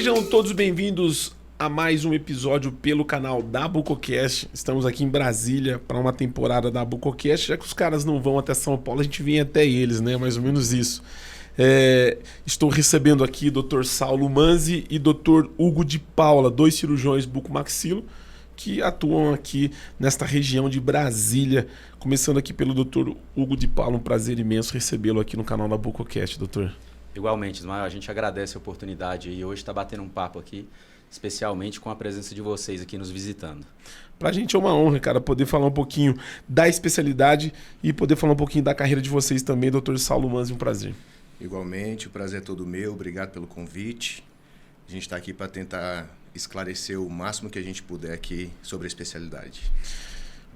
Sejam todos bem-vindos a mais um episódio pelo canal da Bucocast. Estamos aqui em Brasília para uma temporada da Bucocast. Já que os caras não vão até São Paulo, a gente vem até eles, né? Mais ou menos isso. Estou recebendo aqui Dr. Saulo Manzi e Dr. Hugo de Paula, dois cirurgiões bucomaxilo que atuam aqui nesta região de Brasília. Começando aqui pelo Dr. Hugo de Paula, um prazer imenso recebê-lo aqui no canal da Bucocast, doutor. Igualmente, Ismael, a gente agradece a oportunidade e hoje está batendo um papo aqui, especialmente com a presença de vocês aqui nos visitando. Pra gente é uma honra, cara, poder falar um pouquinho da especialidade e poder falar um pouquinho da carreira de vocês também, Dr. Saulo Manzi, um prazer. Igualmente, o prazer é todo meu, obrigado pelo convite. A gente está aqui para tentar esclarecer o máximo que a gente puder aqui sobre a especialidade.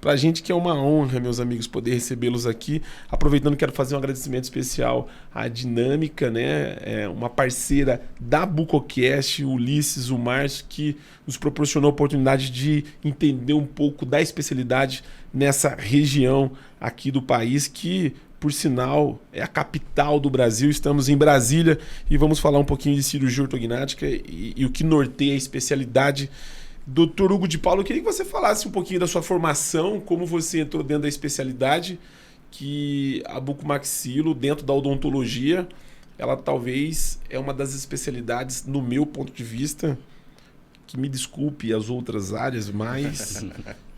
Pra gente que é uma honra, meus amigos, poder recebê-los aqui. Aproveitando, quero fazer um agradecimento especial à Dinâmica, né? Uma parceira da Bucocast, o Ulisses, o Márcio, que nos proporcionou a oportunidade de entender um pouco da especialidade nessa região aqui do país, que, por sinal, é a capital do Brasil. Estamos em Brasília e vamos falar um pouquinho de cirurgia ortognática e o que norteia a especialidade. Dr. Hugo de Paula, eu queria que você falasse um pouquinho da sua formação, como você entrou dentro da especialidade, que a bucomaxilo, dentro da odontologia, ela talvez é uma das especialidades, no meu ponto de vista, que me desculpe as outras áreas, mas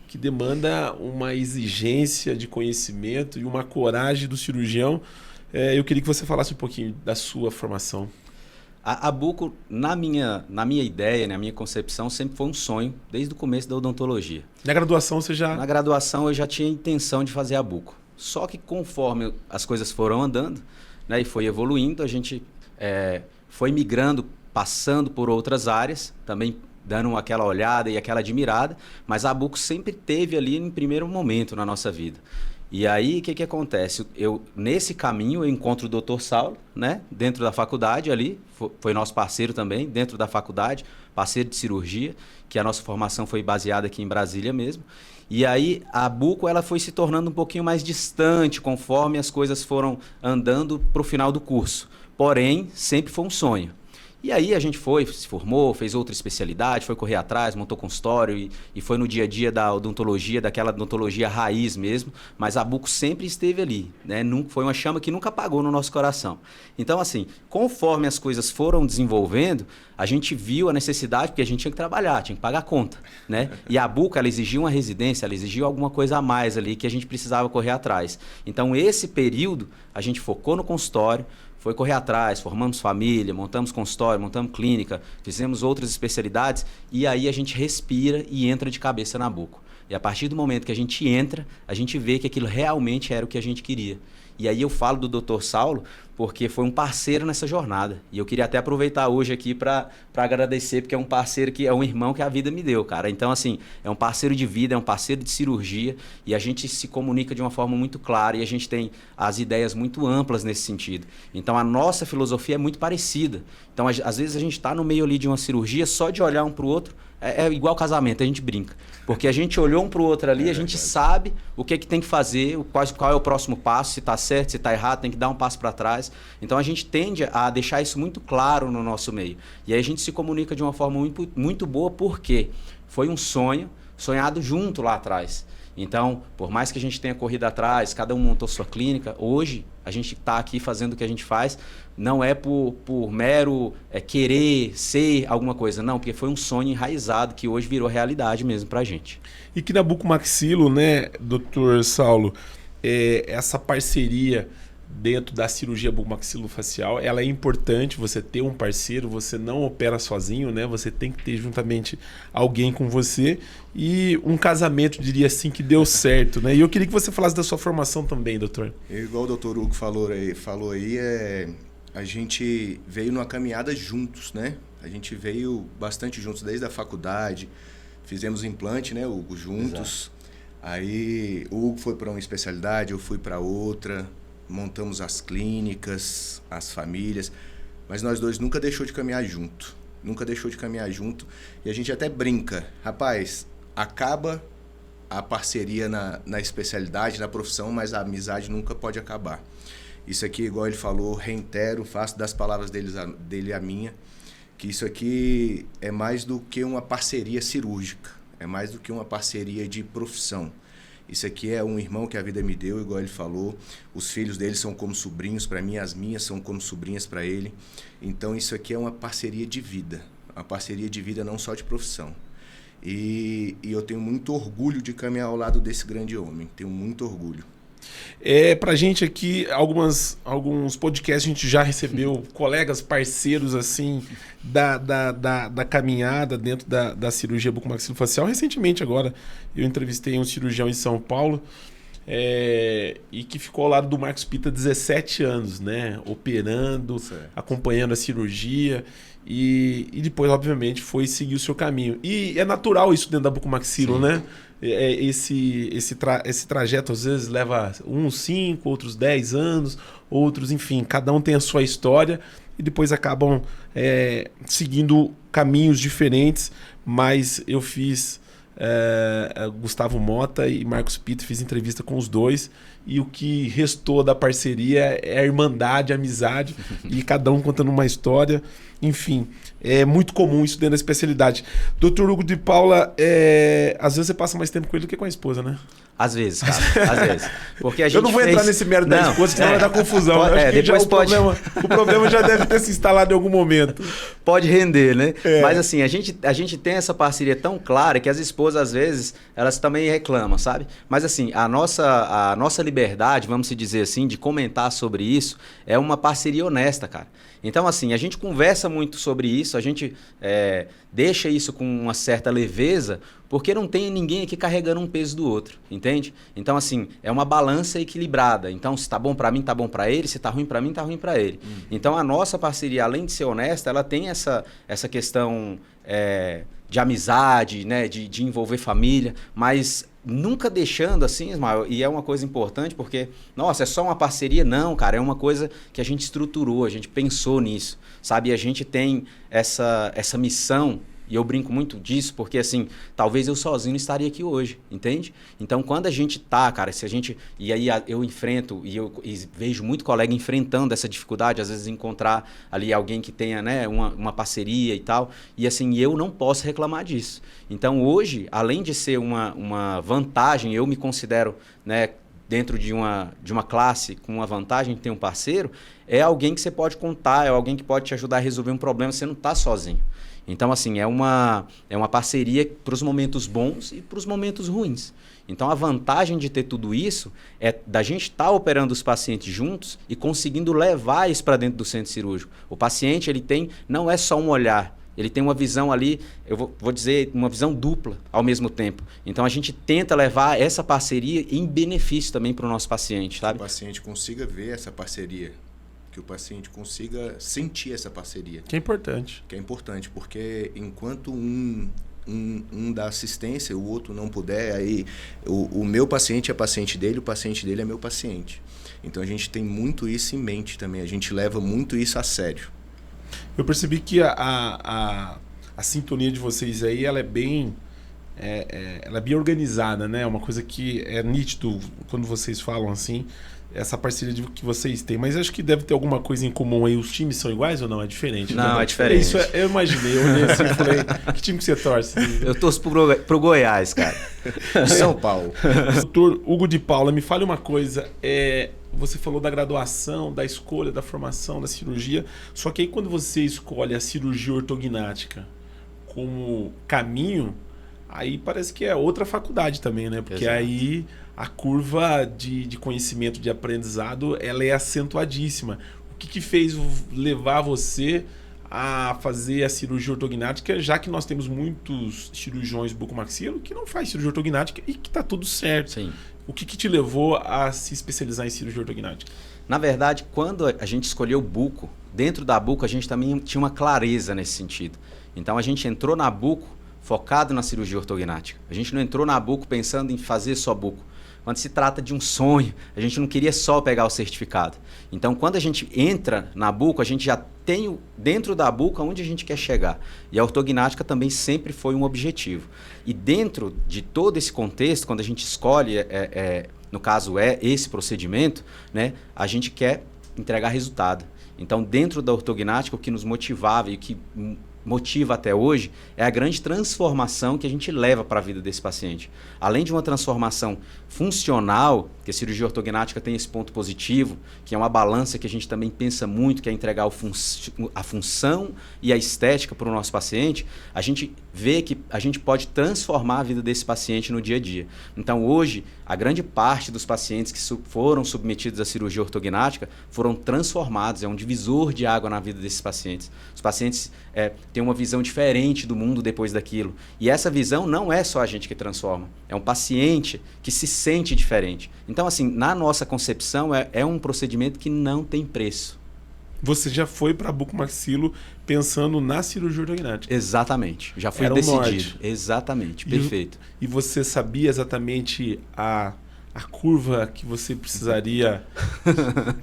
que demanda uma exigência de conhecimento e uma coragem do cirurgião. Eu queria que você falasse um pouquinho da sua formação. A buco, na minha ideia, na minha concepção, sempre foi um sonho, desde o começo da odontologia. Na graduação você já... Na graduação eu já tinha intenção de fazer a buco. Só que conforme as coisas foram andando, né, e foi evoluindo, a gente foi migrando, passando por outras áreas, também dando aquela olhada e aquela admirada, mas a buco sempre teve ali em primeiro momento na nossa vida. E aí, o que acontece? Nesse caminho, eu encontro o Dr. Saulo, né? Dentro da faculdade ali, foi nosso parceiro também, dentro da faculdade, parceiro de cirurgia, que a nossa formação foi baseada aqui em Brasília mesmo. E aí, a buco ela foi se tornando um pouquinho mais distante, conforme as coisas foram andando para o final do curso. Porém, sempre foi um sonho. E aí a gente se formou, fez outra especialidade, foi correr atrás, montou consultório e foi no dia a dia da odontologia, daquela odontologia raiz mesmo, mas a buco sempre esteve ali, né? Foi uma chama que nunca apagou no nosso coração. Então, assim, conforme as coisas foram desenvolvendo, a gente viu a necessidade, porque a gente tinha que trabalhar, tinha que pagar a conta, né? E a buco, ela exigia uma residência, ela exigia alguma coisa a mais ali que a gente precisava correr atrás. Então, esse período, a gente focou no consultório, foi correr atrás, formamos família, montamos consultório, montamos clínica, fizemos outras especialidades e aí a gente respira e entra de cabeça na buco. E a partir do momento que a gente entra, a gente vê que aquilo realmente era o que a gente queria. E aí eu falo do Dr. Saulo porque foi um parceiro nessa jornada. E eu queria até aproveitar hoje aqui para agradecer, porque é um parceiro que é um irmão que a vida me deu, cara. Então, assim, é um parceiro de vida, é um parceiro de cirurgia e a gente se comunica de uma forma muito clara e a gente tem as ideias muito amplas nesse sentido. Então, a nossa filosofia é muito parecida. Então, às vezes a gente está no meio ali de uma cirurgia, só de olhar um para o outro, é igual casamento, a gente brinca. Porque a gente olhou um para o outro ali, a gente sabe o que tem que fazer, qual é o próximo passo, se está certo, se está errado, tem que dar um passo para trás. Então a gente tende a deixar isso muito claro no nosso meio. E aí a gente se comunica de uma forma muito, muito boa, porque foi um sonho sonhado junto lá atrás. Então, por mais que a gente tenha corrido atrás, cada um montou sua clínica, hoje a gente está aqui fazendo o que a gente faz, não é por mero querer ser alguma coisa, não, porque foi um sonho enraizado que hoje virou realidade mesmo pra gente. E que na bucomaxilo, né, Dr. Saulo, essa parceria dentro da cirurgia bucomaxilofacial, ela é importante, você ter um parceiro, você não opera sozinho, né? Você tem que ter juntamente alguém com você e um casamento, diria assim, que deu certo, né? E eu queria que você falasse da sua formação também, doutor. Igual o Dr. Hugo falou aí, a gente veio numa caminhada juntos, né? A gente veio bastante juntos desde a faculdade, fizemos implante, né, Hugo, juntos. Exato. Aí o Hugo foi para uma especialidade, eu fui para outra. Montamos as clínicas, as famílias, mas nós dois nunca deixou de caminhar junto. E a gente até brinca. Rapaz, acaba a parceria na especialidade, na profissão, mas a amizade nunca pode acabar. Isso aqui, igual ele falou, reitero, faço das palavras dele a minha. que isso aqui é mais do que uma parceria cirúrgica, é mais do que uma parceria de profissão. Isso aqui é um irmão que a vida me deu, igual ele falou. Os filhos dele são como sobrinhos para mim, as minhas são como sobrinhas para ele. Então isso aqui é uma parceria de vida, uma parceria de vida não só de profissão. E eu tenho muito orgulho de caminhar ao lado desse grande homem, tenho muito orgulho. Pra gente aqui, alguns podcasts a gente já recebeu colegas, parceiros assim da caminhada dentro da cirurgia bucomaxilofacial. Recentemente agora eu entrevistei um cirurgião em São Paulo e que ficou ao lado do Marcos Pita 17 anos, né? Operando, acompanhando a cirurgia e depois, obviamente, foi seguir o seu caminho. E é natural isso dentro da bucomaxilo, né? Esse trajeto às vezes leva uns 5, outros 10 anos, outros, enfim, cada um tem a sua história e depois acabam seguindo caminhos diferentes, mas eu fiz Gustavo Mota e Marcos Pita, fiz entrevista com os dois e o que restou da parceria é a irmandade, a amizade e cada um contando uma história. Enfim, é muito comum isso dentro da especialidade. Dr. Hugo de Paula, às vezes você passa mais tempo com ele do que com a esposa, né? Às vezes, cara. Às vezes. Porque a gente eu não vou entrar nesse mérito da esposa, senão vai dar confusão. Pode, acho que depois o problema já deve ter se instalado em algum momento. Pode render, né? Mas assim, a gente tem essa parceria tão clara que as esposas, às vezes, elas também reclamam, sabe? Mas assim, a nossa liberdade, vamos dizer assim, de comentar sobre isso, é uma parceria honesta, cara. Então, assim, a gente conversa muito sobre isso, a gente deixa isso com uma certa leveza, porque não tem ninguém aqui carregando um peso do outro, entende? Então, assim, é uma balança equilibrada. Então, se tá bom para mim, tá bom para ele, se tá ruim para mim, tá ruim para ele. Então, a nossa parceria, além de ser honesta, ela tem essa questão de amizade, né, de envolver família, mas nunca deixando assim, Ismael, e é uma coisa importante porque, nossa, é só uma parceria? Não, cara, é uma coisa que a gente estruturou, a gente pensou nisso, sabe? E a gente tem essa missão, e eu brinco muito disso porque, assim, talvez eu sozinho não estaria aqui hoje, entende? Então, quando a gente tá, cara, se a gente... E aí eu enfrento, e vejo muito colega enfrentando essa dificuldade, às vezes encontrar ali alguém que tenha, né, uma parceria e tal, e assim, eu não posso reclamar disso. Então, hoje, além de ser uma vantagem, eu me considero, né, dentro de uma classe com uma vantagem de ter um parceiro, é alguém que você pode contar, é alguém que pode te ajudar a resolver um problema, você não está sozinho. Então, assim, é uma parceria para os momentos bons e para os momentos ruins. Então, a vantagem de ter tudo isso é da gente estar operando os pacientes juntos e conseguindo levar isso para dentro do centro cirúrgico. O paciente, ele tem, não é só um olhar, ele tem uma visão ali, eu vou dizer, uma visão dupla ao mesmo tempo. Então, a gente tenta levar essa parceria em benefício também para o nosso paciente, sabe? Que o paciente consiga ver essa parceria, que o paciente consiga sentir essa parceria. Que é importante. Que é importante, porque enquanto um dá assistência, o outro não puder, aí o meu paciente é paciente dele, o paciente dele é meu paciente. Então, a gente tem muito isso em mente também, a gente leva muito isso a sério. Eu percebi que a sintonia de vocês aí, ela é bem organizada, né? É uma coisa que é nítido quando vocês falam assim, essa parceria que vocês têm. Mas acho que deve ter alguma coisa em comum aí. Os times são iguais ou não? É diferente? Não, é diferente. Isso eu imaginei. Eu olhei assim e falei, que time que você torce? Eu torço pro Goiás, cara. São Paulo. Doutor Hugo de Paula, me fale uma coisa. Você falou da graduação, da escolha, da formação, da cirurgia. Só que aí quando você escolhe a cirurgia ortognática como caminho, aí parece que é outra faculdade também, né? Porque Exato. Aí a curva de conhecimento, de aprendizado, ela é acentuadíssima. O que fez levar você a fazer a cirurgia ortognática, já que nós temos muitos cirurgiões bucomaxilo que não faz cirurgia ortognática e que está tudo certo? Sim. O que te levou a se especializar em cirurgia ortognática? Na verdade, quando a gente escolheu o buco, dentro da buco a gente também tinha uma clareza nesse sentido. Então a gente entrou na buco focado na cirurgia ortognática. A gente não entrou na buco pensando em fazer só buco. Quando se trata de um sonho, a gente não queria só pegar o certificado. Então, quando a gente entra na buco, a gente já tem dentro da buco aonde a gente quer chegar. E a ortognática também sempre foi um objetivo. E dentro de todo esse contexto, quando a gente escolhe, no caso esse procedimento, né, a gente quer entregar resultado. Então, dentro da ortognática, o que nos motivava e o que motiva até hoje é a grande transformação que a gente leva para a vida desse paciente. Além de uma transformação funcional, que a cirurgia ortognática tem esse ponto positivo, que é uma balança que a gente também pensa muito, que é entregar a função e a estética para o nosso paciente, a gente vê que a gente pode transformar a vida desse paciente no dia a dia. Então hoje, a grande parte dos pacientes que foram submetidos à cirurgia ortognática foram transformados, é um divisor de água na vida desses pacientes. Os pacientes têm uma visão diferente do mundo depois daquilo. E essa visão não é só a gente que transforma, é um paciente que se sente diferente. Então, assim, na nossa concepção, é um procedimento que não tem preço. Você já foi para bucomaxilo pensando na cirurgia ortognática? Exatamente, já foi Era decidido. norte. Exatamente, perfeito. E você sabia exatamente a curva que você precisaria,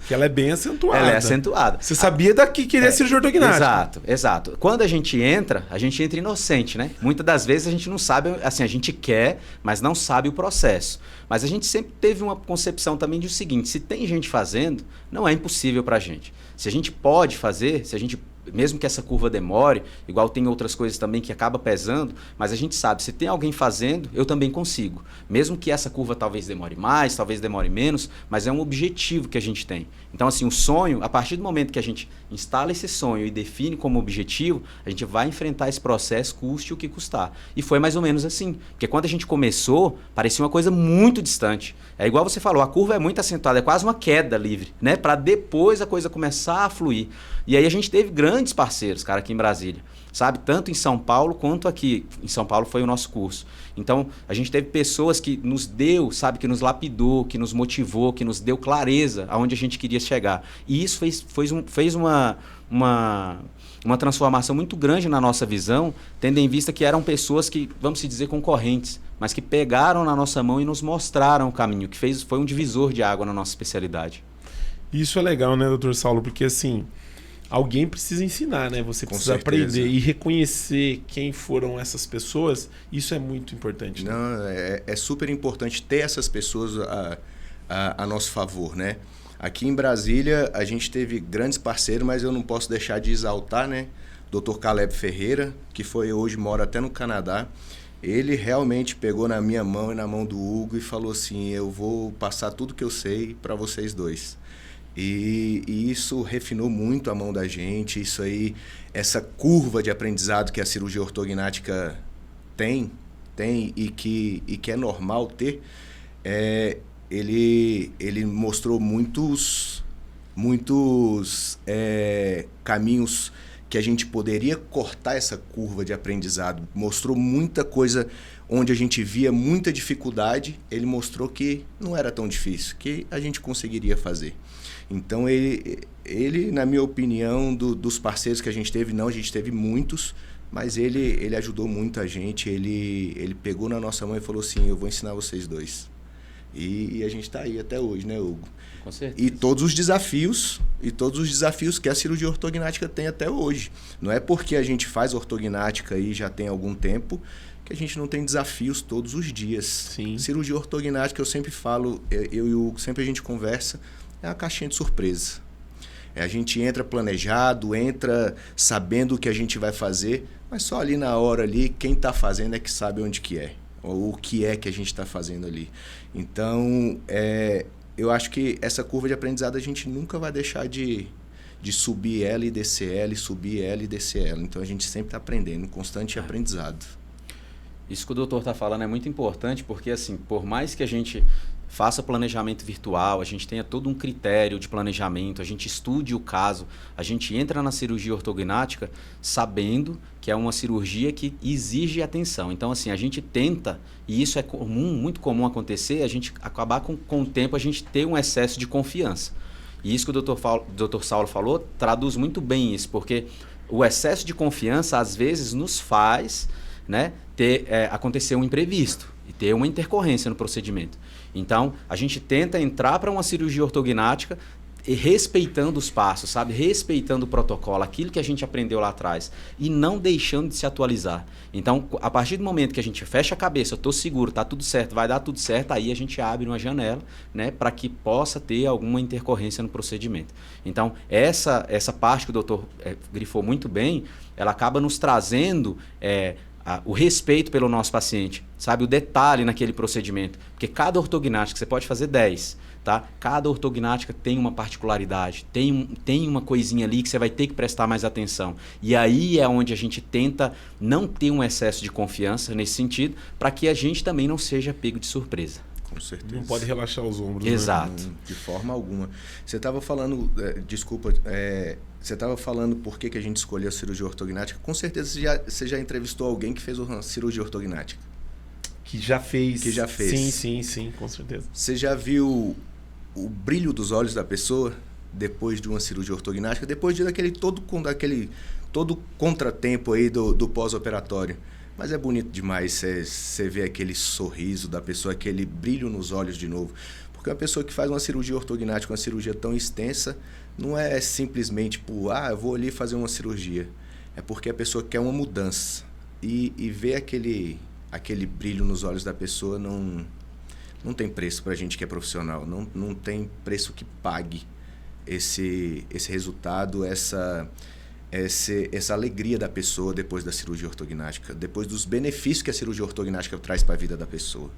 que ela é bem acentuada. Ela é acentuada. Você sabia daqui que queria cirurgia ortognática. Exato. Quando a gente entra inocente, né? Muitas das vezes a gente não sabe, assim, a gente quer, mas não sabe o processo. Mas a gente sempre teve uma concepção também de o seguinte, se tem gente fazendo, não é impossível pra gente. Se a gente pode fazer, mesmo que essa curva demore, igual tem outras coisas também que acaba pesando, mas a gente sabe, se tem alguém fazendo, eu também consigo. Mesmo que essa curva talvez demore mais, talvez demore menos, mas é um objetivo que a gente tem. Então, assim, o sonho, a partir do momento que a gente instala esse sonho e define como objetivo, a gente vai enfrentar esse processo, custe o que custar. E foi mais ou menos assim. Porque quando a gente começou, parecia uma coisa muito distante. É igual você falou, a curva é muito acentuada, é quase uma queda livre, né? Para depois a coisa começar a fluir. E aí a gente teve grandes parceiros, cara, aqui em Brasília, sabe? Tanto em São Paulo quanto aqui. Em São Paulo foi o nosso curso. Então, a gente teve pessoas que nos deu, sabe? Que nos lapidou, que nos motivou, que nos deu clareza aonde a gente queria chegar. E isso fez uma transformação muito grande na nossa visão, tendo em vista que eram pessoas que, vamos se dizer, concorrentes, mas que pegaram na nossa mão e nos mostraram o caminho, que foi um divisor de água na nossa especialidade. Isso é legal, né, doutor Saulo? Porque, assim, alguém precisa ensinar, né? Você precisa aprender e reconhecer quem foram essas pessoas. Isso é muito importante. Né? Não, é super importante ter essas pessoas a nosso favor, né? Aqui em Brasília, a gente teve grandes parceiros, mas eu não posso deixar de exaltar, né? Dr. Caleb Ferreira, que hoje mora até no Canadá. Ele realmente pegou na minha mão e na mão do Hugo e falou assim, eu vou passar tudo que eu sei para vocês dois. E isso refinou muito a mão da gente, isso aí, essa curva de aprendizado que a cirurgia ortognática tem e que é normal ter, ele mostrou muitos caminhos que a gente poderia cortar essa curva de aprendizado. Mostrou muita coisa onde a gente via muita dificuldade, ele mostrou que não era tão difícil, que a gente conseguiria fazer. Então, ele na minha opinião, dos parceiros que a gente teve muitos, mas ele ajudou muito a gente, ele pegou na nossa mão e falou assim, eu vou ensinar vocês dois. E a gente está aí até hoje, né, Hugo? Com certeza. E todos os desafios que a cirurgia ortognática tem até hoje. Não é porque a gente faz ortognática aí já tem algum tempo que a gente não tem desafios todos os dias. Sim. Cirurgia ortognática, eu sempre falo, eu e o Hugo, sempre a gente conversa, é uma caixinha de surpresa. A gente entra planejado, entra sabendo o que a gente vai fazer, mas só ali na hora ali, quem está fazendo é que sabe onde que é, ou o que é que a gente está fazendo ali. Então, eu acho que essa curva de aprendizado a gente nunca vai deixar de subir ela e descer ela, e subir ela e descer ela. Então, a gente sempre está aprendendo, constante aprendizado. Isso que o doutor está falando é muito importante, porque, assim, por mais que a gente faça planejamento virtual, a gente tenha todo um critério de planejamento, a gente estude o caso, a gente entra na cirurgia ortognática sabendo que é uma cirurgia que exige atenção. Então, assim, a gente tenta, e isso é comum, muito comum acontecer, a gente acabar com o tempo, a gente ter um excesso de confiança. E isso que o Dr. Saulo falou traduz muito bem isso, porque o excesso de confiança, às vezes, nos faz, né, acontecer um imprevisto e ter uma intercorrência no procedimento. Então, a gente tenta entrar para uma cirurgia ortognática respeitando os passos, sabe? Respeitando o protocolo, aquilo que a gente aprendeu lá atrás e não deixando de se atualizar. Então, a partir do momento que a gente fecha a cabeça, eu estou seguro, está tudo certo, vai dar tudo certo, aí a gente abre uma janela, né, para que possa ter alguma intercorrência no procedimento. Então, essa parte que o doutor grifou muito bem, ela acaba nos trazendo o respeito pelo nosso paciente, sabe? O detalhe naquele procedimento. Porque cada ortognática, você pode fazer 10, tá? Cada ortognática tem uma particularidade, tem uma coisinha ali que você vai ter que prestar mais atenção. E aí é onde a gente tenta não ter um excesso de confiança nesse sentido, para que a gente também não seja pego de surpresa. Com certeza. Não pode relaxar os ombros. Exato. Né? De forma alguma. Você estava falando, você estava falando por que a gente escolheu a cirurgia ortognática. Com certeza você já entrevistou alguém que fez uma cirurgia ortognática. Que já fez. Que já fez. Sim, com certeza. Você já viu o brilho dos olhos da pessoa depois de uma cirurgia ortognática, depois de todo contratempo aí do pós-operatório? Mas é bonito demais você ver aquele sorriso da pessoa, aquele brilho nos olhos de novo. Porque uma pessoa que faz uma cirurgia ortognática, uma cirurgia tão extensa, não é simplesmente eu vou ali fazer uma cirurgia. É porque a pessoa quer uma mudança. E ver aquele brilho nos olhos da pessoa não tem preço para a gente que é profissional. Não tem preço que pague esse resultado, essa alegria da pessoa depois da cirurgia ortognática, depois dos benefícios que a cirurgia ortognática traz para a vida da pessoa.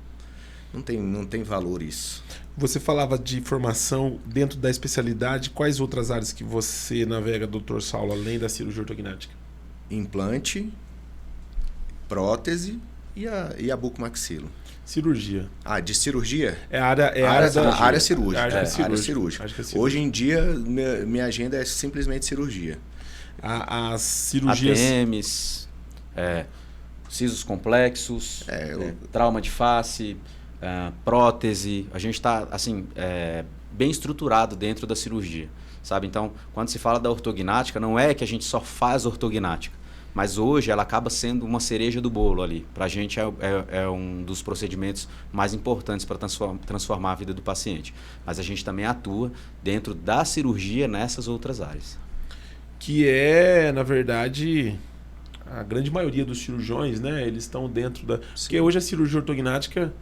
Não tem valor isso. Você falava de formação dentro da especialidade. Quais outras áreas que você navega, Dr. Saulo, além da cirurgia ortognática? Implante, prótese e a bucomaxilo. Cirurgia. De cirurgia? É a área cirúrgica. Área cirúrgica. Hoje em dia, minha agenda é simplesmente cirurgia. As cirurgias... ATMs, sisos complexos, trauma de face, prótese. A gente está assim, bem estruturado dentro da cirurgia, sabe? Então, quando se fala da ortognática, não é que a gente só faz ortognática, mas hoje ela acaba sendo uma cereja do bolo ali. Para a gente é um dos procedimentos mais importantes para transformar a vida do paciente. Mas a gente também atua dentro da cirurgia nessas outras áreas. Que é, na verdade, a grande maioria dos cirurgiões, né? Eles estão dentro da... Sim. Porque hoje a cirurgia ortognática,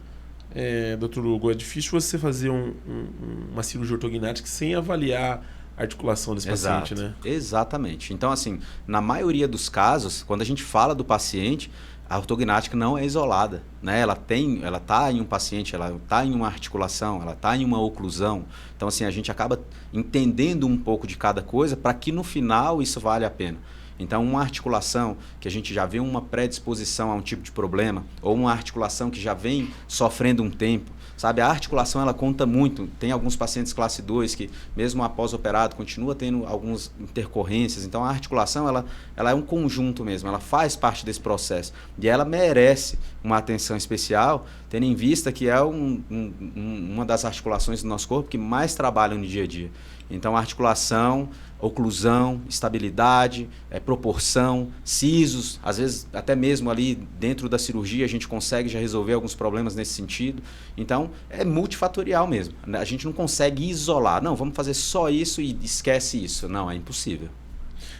Dr. Hugo, é difícil você fazer uma cirurgia ortognática sem avaliar a articulação desse paciente, né? Exatamente. Então, assim, na maioria dos casos, quando a gente fala do paciente, a ortognática não é isolada, né? Ela está em um paciente, ela está em uma articulação, ela está em uma oclusão. Então, assim, a gente acaba entendendo um pouco de cada coisa para que no final isso vale a pena. Então, uma articulação que a gente já vê uma predisposição a um tipo de problema, ou uma articulação que já vem sofrendo um tempo, sabe? A articulação, ela conta muito. Tem alguns pacientes classe 2 que, mesmo após operado, continua tendo algumas intercorrências. Então, a articulação, ela é um conjunto mesmo, ela faz parte desse processo. E ela merece uma atenção especial, tendo em vista que é uma das articulações do nosso corpo que mais trabalham no dia a dia. Então, a articulação, oclusão, estabilidade, proporção, sisos, às vezes até mesmo ali dentro da cirurgia a gente consegue já resolver alguns problemas nesse sentido. Então, é multifatorial mesmo. A gente não consegue isolar. Não, vamos fazer só isso e esquece isso. Não, é impossível.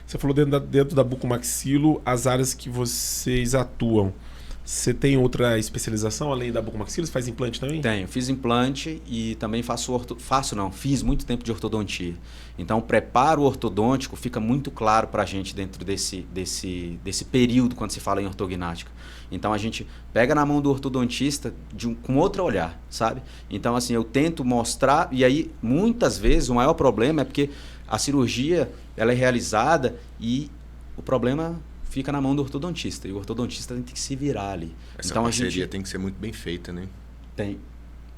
Você falou dentro da bucomaxilo, as áreas que vocês atuam. Você tem outra especialização além da bucomaxilo? Você faz implante também? Tenho. Fiz implante e também fiz muito tempo de ortodontia. Então, o preparo ortodôntico fica muito claro para a gente dentro desse período quando se fala em ortognática. Então, a gente pega na mão do ortodontista com outro olhar, sabe? Então, assim, eu tento mostrar, e aí, muitas vezes, o maior problema é porque a cirurgia ela é realizada e o problema fica na mão do ortodontista. E o ortodontista tem que se virar ali. Essa parceria tem que ser muito bem feita, né? Tem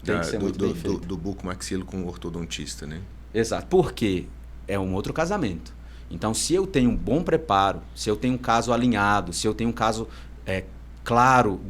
que ser muito bem feita. Do bucomaxilo com o ortodontista, né? Exato. Porque é um outro casamento. Então, se eu tenho um bom preparo, se eu tenho um caso alinhado, se eu tenho um caso claro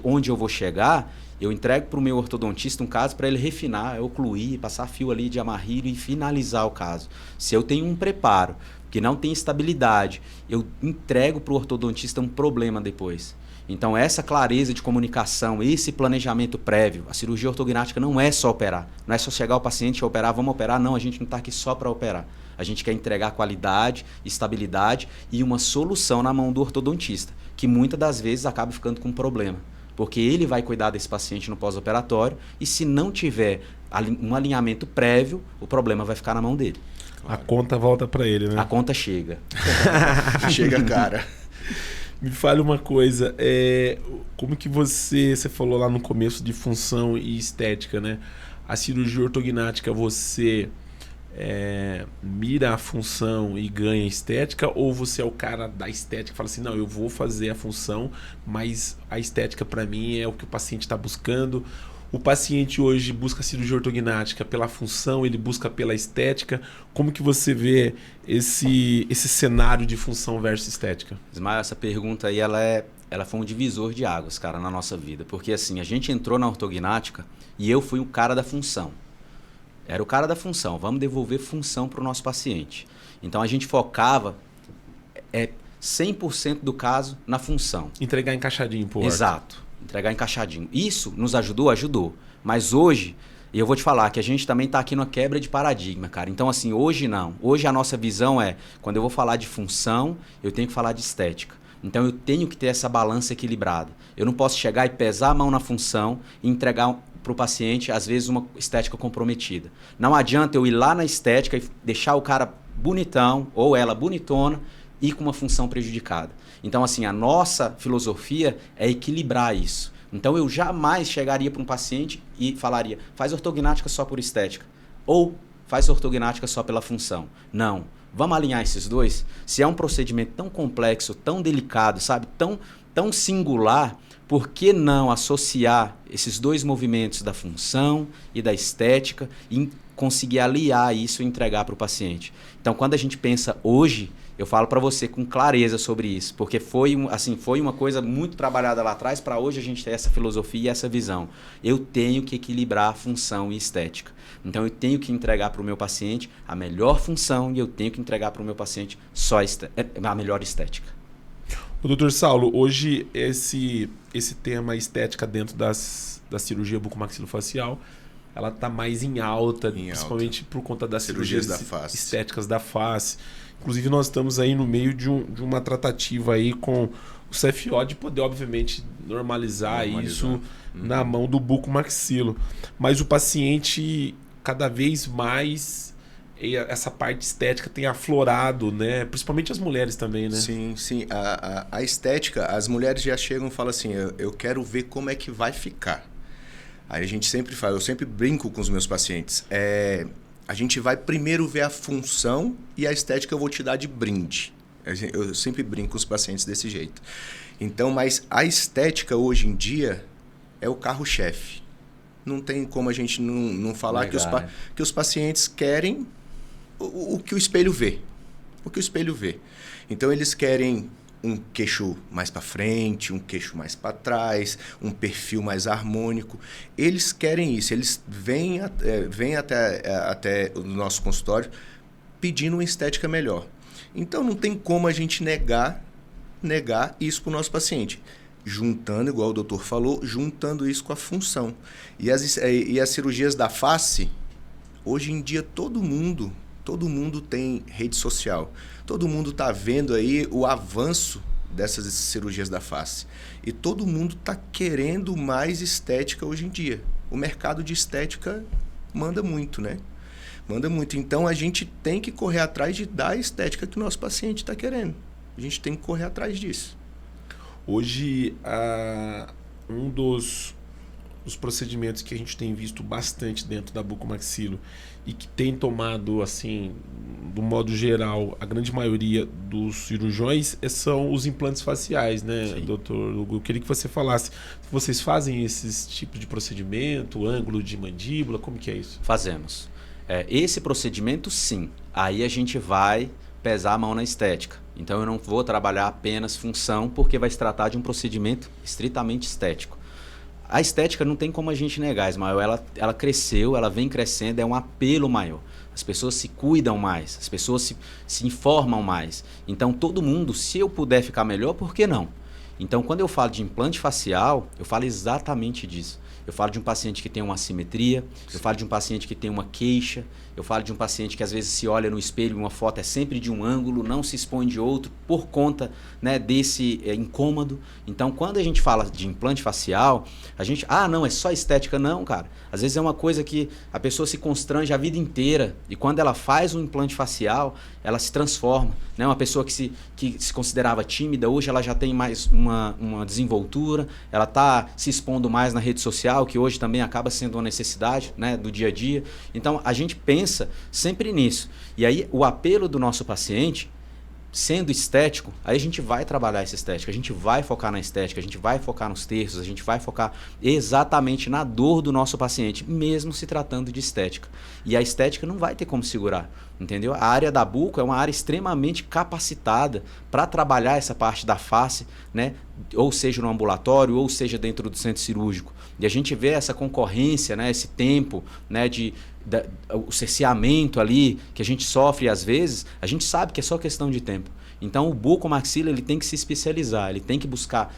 onde eu vou chegar, eu entrego para o meu ortodontista um caso para ele refinar, ocluir, passar fio ali de amarrilho e finalizar o caso. Se eu tenho um preparo que não tem estabilidade, eu entrego para o ortodontista um problema depois. Então, essa clareza de comunicação, esse planejamento prévio, a cirurgia ortognática não é só operar. Não é só chegar ao paciente e operar, vamos operar. Não, a gente não está aqui só para operar. A gente quer entregar qualidade, estabilidade e uma solução na mão do ortodontista, que muitas das vezes acaba ficando com um problema. Porque ele vai cuidar desse paciente no pós-operatório e se não tiver um alinhamento prévio, o problema vai ficar na mão dele. A conta volta para ele, né? A conta chega. Chega, cara. Me fale uma coisa, como que você falou lá no começo de função e estética, né? A cirurgia ortognática, você mira a função e ganha estética, ou você é o cara da estética que fala assim, não, eu vou fazer a função, mas a estética para mim é o que o paciente está buscando? O paciente hoje busca a cirurgia ortognática pela função, ele busca pela estética. Como que você vê esse cenário de função versus estética? Ismael, essa pergunta aí, ela foi um divisor de águas, cara, na nossa vida. Porque assim, a gente entrou na ortognática e eu fui o cara da função. Era o cara da função, vamos devolver função para o nosso paciente. Então a gente focava 100% do caso na função. Entregar encaixadinho, pô. Exato. Entregar encaixadinho. Isso nos ajudou? Ajudou. Mas hoje, e eu vou te falar que a gente também está aqui numa quebra de paradigma, cara. Então, assim, hoje não. Hoje a nossa visão quando eu vou falar de função, eu tenho que falar de estética. Então, eu tenho que ter essa balança equilibrada. Eu não posso chegar e pesar a mão na função e entregar para o paciente, às vezes, uma estética comprometida. Não adianta eu ir lá na estética e deixar o cara bonitão, ou ela bonitona, e com uma função prejudicada. Então, assim, a nossa filosofia é equilibrar isso. Então, eu jamais chegaria para um paciente e falaria, faz ortognática só por estética, ou faz ortognática só pela função. Não. Vamos alinhar esses dois? Se é um procedimento tão complexo, tão delicado, sabe, tão singular, por que não associar esses dois movimentos da função e da estética e conseguir aliar isso e entregar para o paciente? Então, quando a gente pensa hoje, eu falo para você com clareza sobre isso, porque foi uma coisa muito trabalhada lá atrás para hoje a gente ter essa filosofia e essa visão. Eu tenho que equilibrar a função e estética. Então, eu tenho que entregar para o meu paciente a melhor função e eu tenho que entregar para o meu paciente só a melhor estética. O Dr. Saulo, hoje esse tema estética dentro da cirurgia bucomaxilofacial, ela está mais em alta, principalmente por conta das cirurgias da face. Estéticas da face. Inclusive, nós estamos aí no meio de uma tratativa aí com o CFO de poder, obviamente, normalizar isso na mão do bucomaxilo. Mas o paciente, cada vez mais, essa parte estética tem aflorado, né? Principalmente as mulheres também, né? Sim. A estética, as mulheres já chegam e falam assim, eu quero ver como é que vai ficar. Aí a gente sempre fala, eu sempre brinco com os meus pacientes, a gente vai primeiro ver a função e a estética eu vou te dar de brinde. Eu sempre brinco com os pacientes desse jeito. Então, mas a estética hoje em dia é o carro-chefe. Não tem como a gente não falar que os pacientes querem o que o espelho vê. O que o espelho vê. Então, eles querem um queixo mais para frente, um queixo mais para trás, um perfil mais harmônico. Eles querem isso. Eles vêm até o nosso consultório pedindo uma estética melhor. Então, não tem como a gente negar isso para o nosso paciente. Juntando, igual o doutor falou, juntando isso com a função. E as cirurgias da face, hoje em dia todo mundo tem rede social. Todo mundo está vendo aí o avanço dessas cirurgias da face. E todo mundo está querendo mais estética hoje em dia. O mercado de estética manda muito, né? Manda muito. Então, a gente tem que correr atrás de dar a estética que o nosso paciente está querendo. A gente tem que correr atrás disso. Hoje, um dos procedimentos que a gente tem visto bastante dentro da bucomaxilo e que tem tomado, assim, do modo geral, a grande maioria dos cirurgiões são os implantes faciais, né, Sim. doutor Hugo? Eu queria que você falasse, vocês fazem esses tipos de procedimento, ângulo de mandíbula, como que é isso? Fazemos. Esse procedimento, sim. Aí a gente vai pesar a mão na estética. Então, eu não vou trabalhar apenas função, porque vai se tratar de um procedimento estritamente estético. A estética não tem como a gente negar, Ismael. Ela cresceu, ela vem crescendo, é um apelo maior. As pessoas se cuidam mais, as pessoas se informam mais. Então, todo mundo, se eu puder ficar melhor, por que não? Então, quando eu falo de implante facial, eu falo exatamente disso. Eu falo de um paciente que tem uma assimetria, eu falo de um paciente que tem uma queixa, eu falo de um paciente que às vezes se olha no espelho e uma foto é sempre de um ângulo, não se expõe de outro por conta, né, desse incômodo. Então, quando a gente fala de implante facial, a gente... não, é só estética. Não, cara. Às vezes é uma coisa que a pessoa se constrange a vida inteira e quando ela faz um implante facial, ela se transforma. Né? Uma pessoa que se considerava tímida, hoje ela já tem mais uma desenvoltura, ela está se expondo mais na rede social, que hoje também acaba sendo uma necessidade, né, do dia a dia. Então, a gente pensa sempre nisso. E aí, o apelo do nosso paciente, sendo estético, aí a gente vai trabalhar essa estética, a gente vai focar na estética, a gente vai focar nos terços, a gente vai focar exatamente na dor do nosso paciente, mesmo se tratando de estética. E a estética não vai ter como segurar, entendeu? A área da buco é uma área extremamente capacitada para trabalhar essa parte da face, né? Ou seja no ambulatório, ou seja dentro do centro cirúrgico. E a gente vê essa concorrência, né? Esse tempo, né? O cerceamento ali que a gente sofre às vezes, a gente sabe que é só questão de tempo. Então o bucomaxila ele tem que se especializar, ele tem que buscar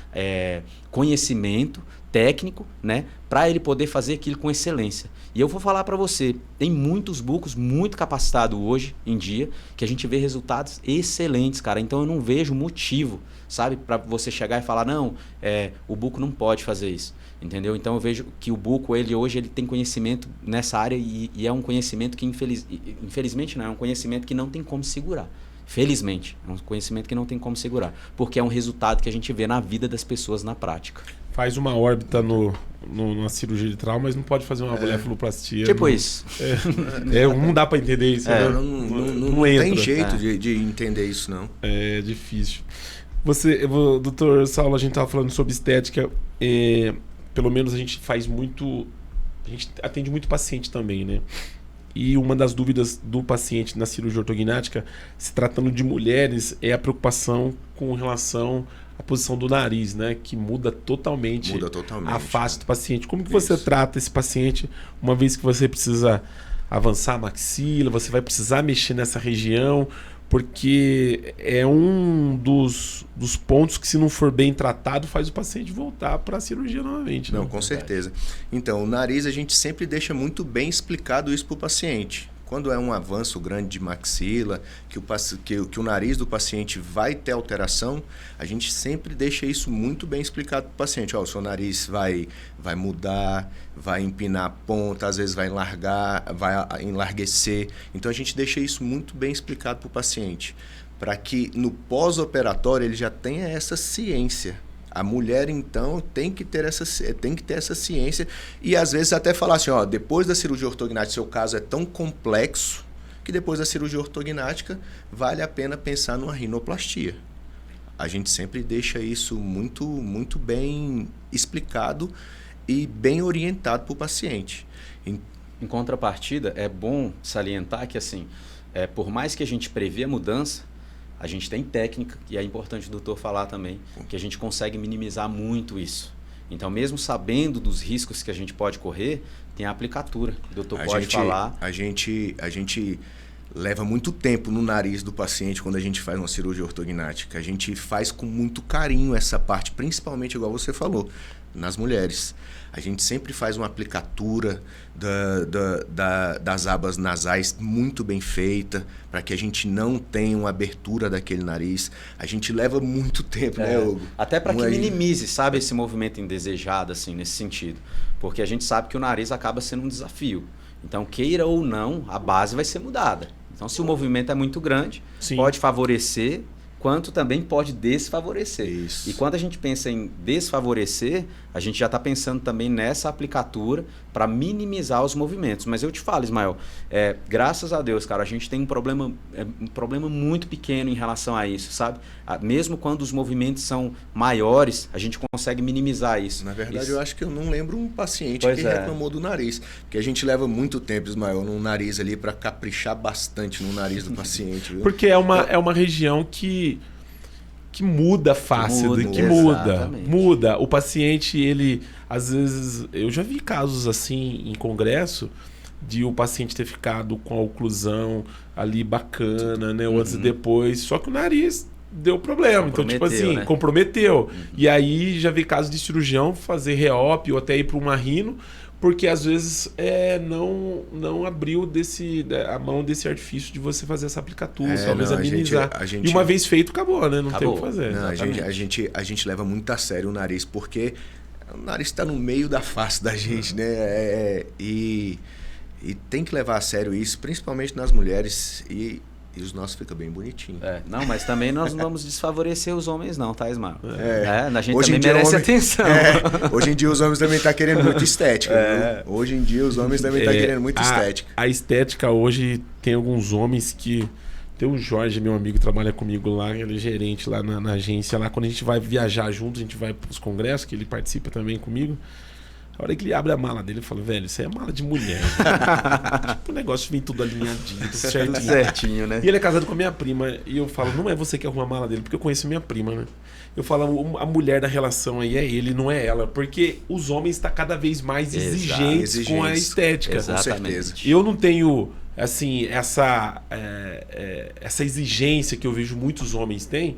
conhecimento técnico, né, para ele poder fazer aquilo com excelência. E eu vou falar para você, tem muitos bucos muito capacitados hoje em dia que a gente vê resultados excelentes, cara. Então eu não vejo motivo, sabe, para você chegar e falar não, o buco não pode fazer isso. Entendeu? Então eu vejo que o buco hoje ele tem conhecimento nessa área e é um conhecimento que infelizmente não, é um conhecimento que não tem como segurar. Felizmente, é um conhecimento que não tem como segurar, porque é um resultado que a gente vê na vida das pessoas na prática. Faz uma órbita na cirurgia de trauma, mas não pode fazer uma blefaloplastia. Tipo não, isso. Não dá para entender isso. Não tem jeito de entender isso, não. É difícil. Doutor Saulo, a gente estava falando sobre estética. Pelo menos a gente atende muito paciente também, né? E uma das dúvidas do paciente na cirurgia ortognática, se tratando de mulheres, é a preocupação com relação à posição do nariz, né? Que muda totalmente a face do paciente. Como que você trata esse paciente, uma vez que você precisa avançar a maxila, você vai precisar mexer nessa região, porque é um dos pontos que, se não for bem tratado, faz o paciente voltar para a cirurgia novamente. Não, com certeza. Então, o nariz a gente sempre deixa muito bem explicado isso para o paciente. Quando é um avanço grande de maxila, que o nariz do paciente vai ter alteração, a gente sempre deixa isso muito bem explicado para o paciente. O seu nariz vai mudar, vai empinar a ponta, às vezes vai enlarguecer. Então, a gente deixa isso muito bem explicado para o paciente, para que no pós-operatório ele já tenha essa ciência. A mulher, então, tem que ter essa ciência e, às vezes, até falar assim, depois da cirurgia ortognática, seu caso é tão complexo que depois da cirurgia ortognática vale a pena pensar numa rinoplastia. A gente sempre deixa isso muito, muito bem explicado e bem orientado para o paciente. Em contrapartida, é bom salientar que, assim, por mais que a gente prevê a mudança, a gente tem técnica, e é importante o doutor falar também, que a gente consegue minimizar muito isso. Então, mesmo sabendo dos riscos que a gente pode correr, tem a aplicatura. O doutor pode falar. A gente leva muito tempo no nariz do paciente quando a gente faz uma cirurgia ortognática. A gente faz com muito carinho essa parte, principalmente, igual você falou, nas mulheres. A gente sempre faz uma aplicatura das abas nasais muito bem feita, para que a gente não tenha uma abertura daquele nariz. A gente leva muito tempo, né, Hugo? Até para que minimize, sabe, esse movimento indesejado, assim, nesse sentido. Porque a gente sabe que o nariz acaba sendo um desafio. Então, queira ou não, a base vai ser mudada. Então, se o movimento é muito grande, pode favorecer, quanto também pode desfavorecer. Isso. E quando a gente pensa em desfavorecer, a gente já está pensando também nessa aplicatura para minimizar os movimentos. Mas eu te falo, Ismael, graças a Deus, cara, a gente tem um problema muito pequeno em relação a isso, sabe? Mesmo quando os movimentos são maiores, a gente consegue minimizar isso. Na verdade, eu acho que eu não lembro um paciente que reclamou do nariz. Porque a gente leva muito tempo, Ismael, no nariz ali para caprichar bastante no nariz do paciente. Viu? Porque é uma região que muda a face, muda. O paciente, ele, às vezes, eu já vi casos assim em congresso, de o paciente ter ficado com a oclusão ali bacana, né, antes e depois, só que o nariz deu problema. Então, tipo assim, né? comprometeu. E aí já vi casos de cirurgião fazer reop ou até ir para uma rino, porque às vezes não abriu a mão desse artifício de você fazer essa aplicatura, talvez amenizar. E uma vez feito, acabou, né? Não tem o que fazer. Não, a gente leva muito a sério o nariz, porque o nariz está no meio da face da gente, né? E tem que levar a sério isso, principalmente nas mulheres, e os nossos ficam bem bonitinhos. Não, mas também nós não vamos desfavorecer os homens não, tá, Ismael? A gente hoje também merece atenção. Hoje em dia os homens também estão querendo muito estética. Hoje em dia os homens também estão querendo muito estética. A estética hoje tem alguns homens que... Tem o Jorge, meu amigo, que trabalha comigo lá, ele é gerente lá na agência. Lá, quando a gente vai viajar juntos, a gente vai para os congressos, que ele participa também comigo. A hora que ele abre a mala dele, eu falo, velho, isso aí é mala de mulher. Tipo, o negócio vem tudo alinhadinho, tudo certinho, né? E ele é casado com a minha prima. E eu falo, não é você que arruma a mala dele, porque eu conheço a minha prima, né? Eu falo, a mulher da relação aí é ele, não é ela. Porque os homens estão cada vez mais exigentes com a estética. Exatamente. Com certeza. Eu não tenho, assim, essa exigência que eu vejo muitos homens têm.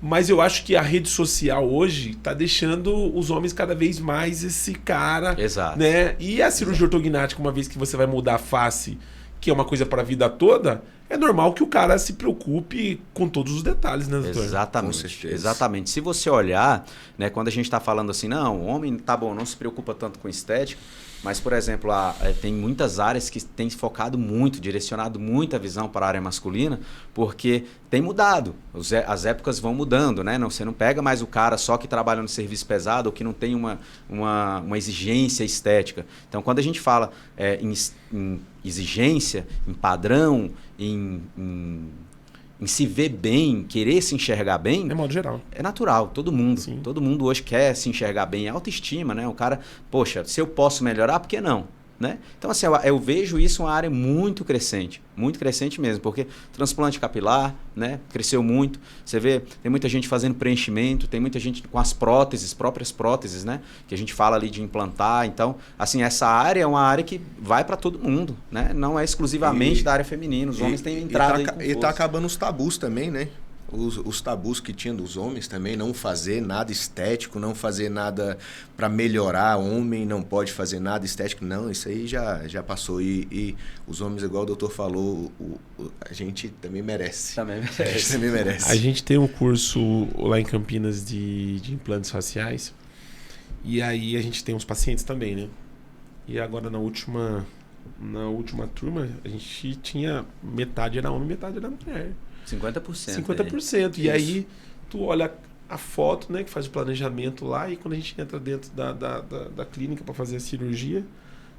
Mas eu acho que a rede social hoje está deixando os homens cada vez mais esse cara. Exato. Né? E a cirurgia ortognática, uma vez que você vai mudar a face, que é uma coisa para a vida toda, é normal que o cara se preocupe com todos os detalhes, né, doutor? Exatamente. Com certeza. Exatamente. Se você olhar, né, quando a gente está falando assim, não, o homem, tá bom, não se preocupa tanto com estética, mas, por exemplo, tem muitas áreas que têm focado muito, direcionado muita visão para a área masculina, porque tem mudado. As épocas vão mudando, né? Você não pega mais o cara só que trabalha no serviço pesado ou que não tem uma exigência estética. Então, quando a gente fala em exigência, em padrão, em se ver bem, querer se enxergar bem... É modo geral. É natural, todo mundo. Sim. Todo mundo hoje quer se enxergar bem. É autoestima, né? O cara, poxa, se eu posso melhorar, por que não? Né? Então, assim, eu vejo isso uma área muito crescente mesmo, porque transplante capilar, né, cresceu muito. Você vê, tem muita gente fazendo preenchimento, tem muita gente com as próprias próteses, né, que a gente fala ali de implantar. Então, assim, essa área é uma área que vai para todo mundo, né? Não é exclusivamente da área feminina. Os homens têm entrado aí com força. E tá acabando os tabus também, né? Os tabus que tinha dos homens também, não fazer nada estético, não fazer nada para melhorar. Homem não pode fazer nada estético. Não, isso aí já passou. E os homens, igual o doutor falou, a gente também merece. A gente também merece. A gente tem um curso lá em Campinas de implantes faciais. E aí a gente tem uns pacientes também, né? E agora na última turma, a gente tinha metade era homem, metade era mulher. 50%. 50%. E aí, tu olha a foto, né, que faz o planejamento lá, e quando a gente entra dentro da clínica para fazer a cirurgia,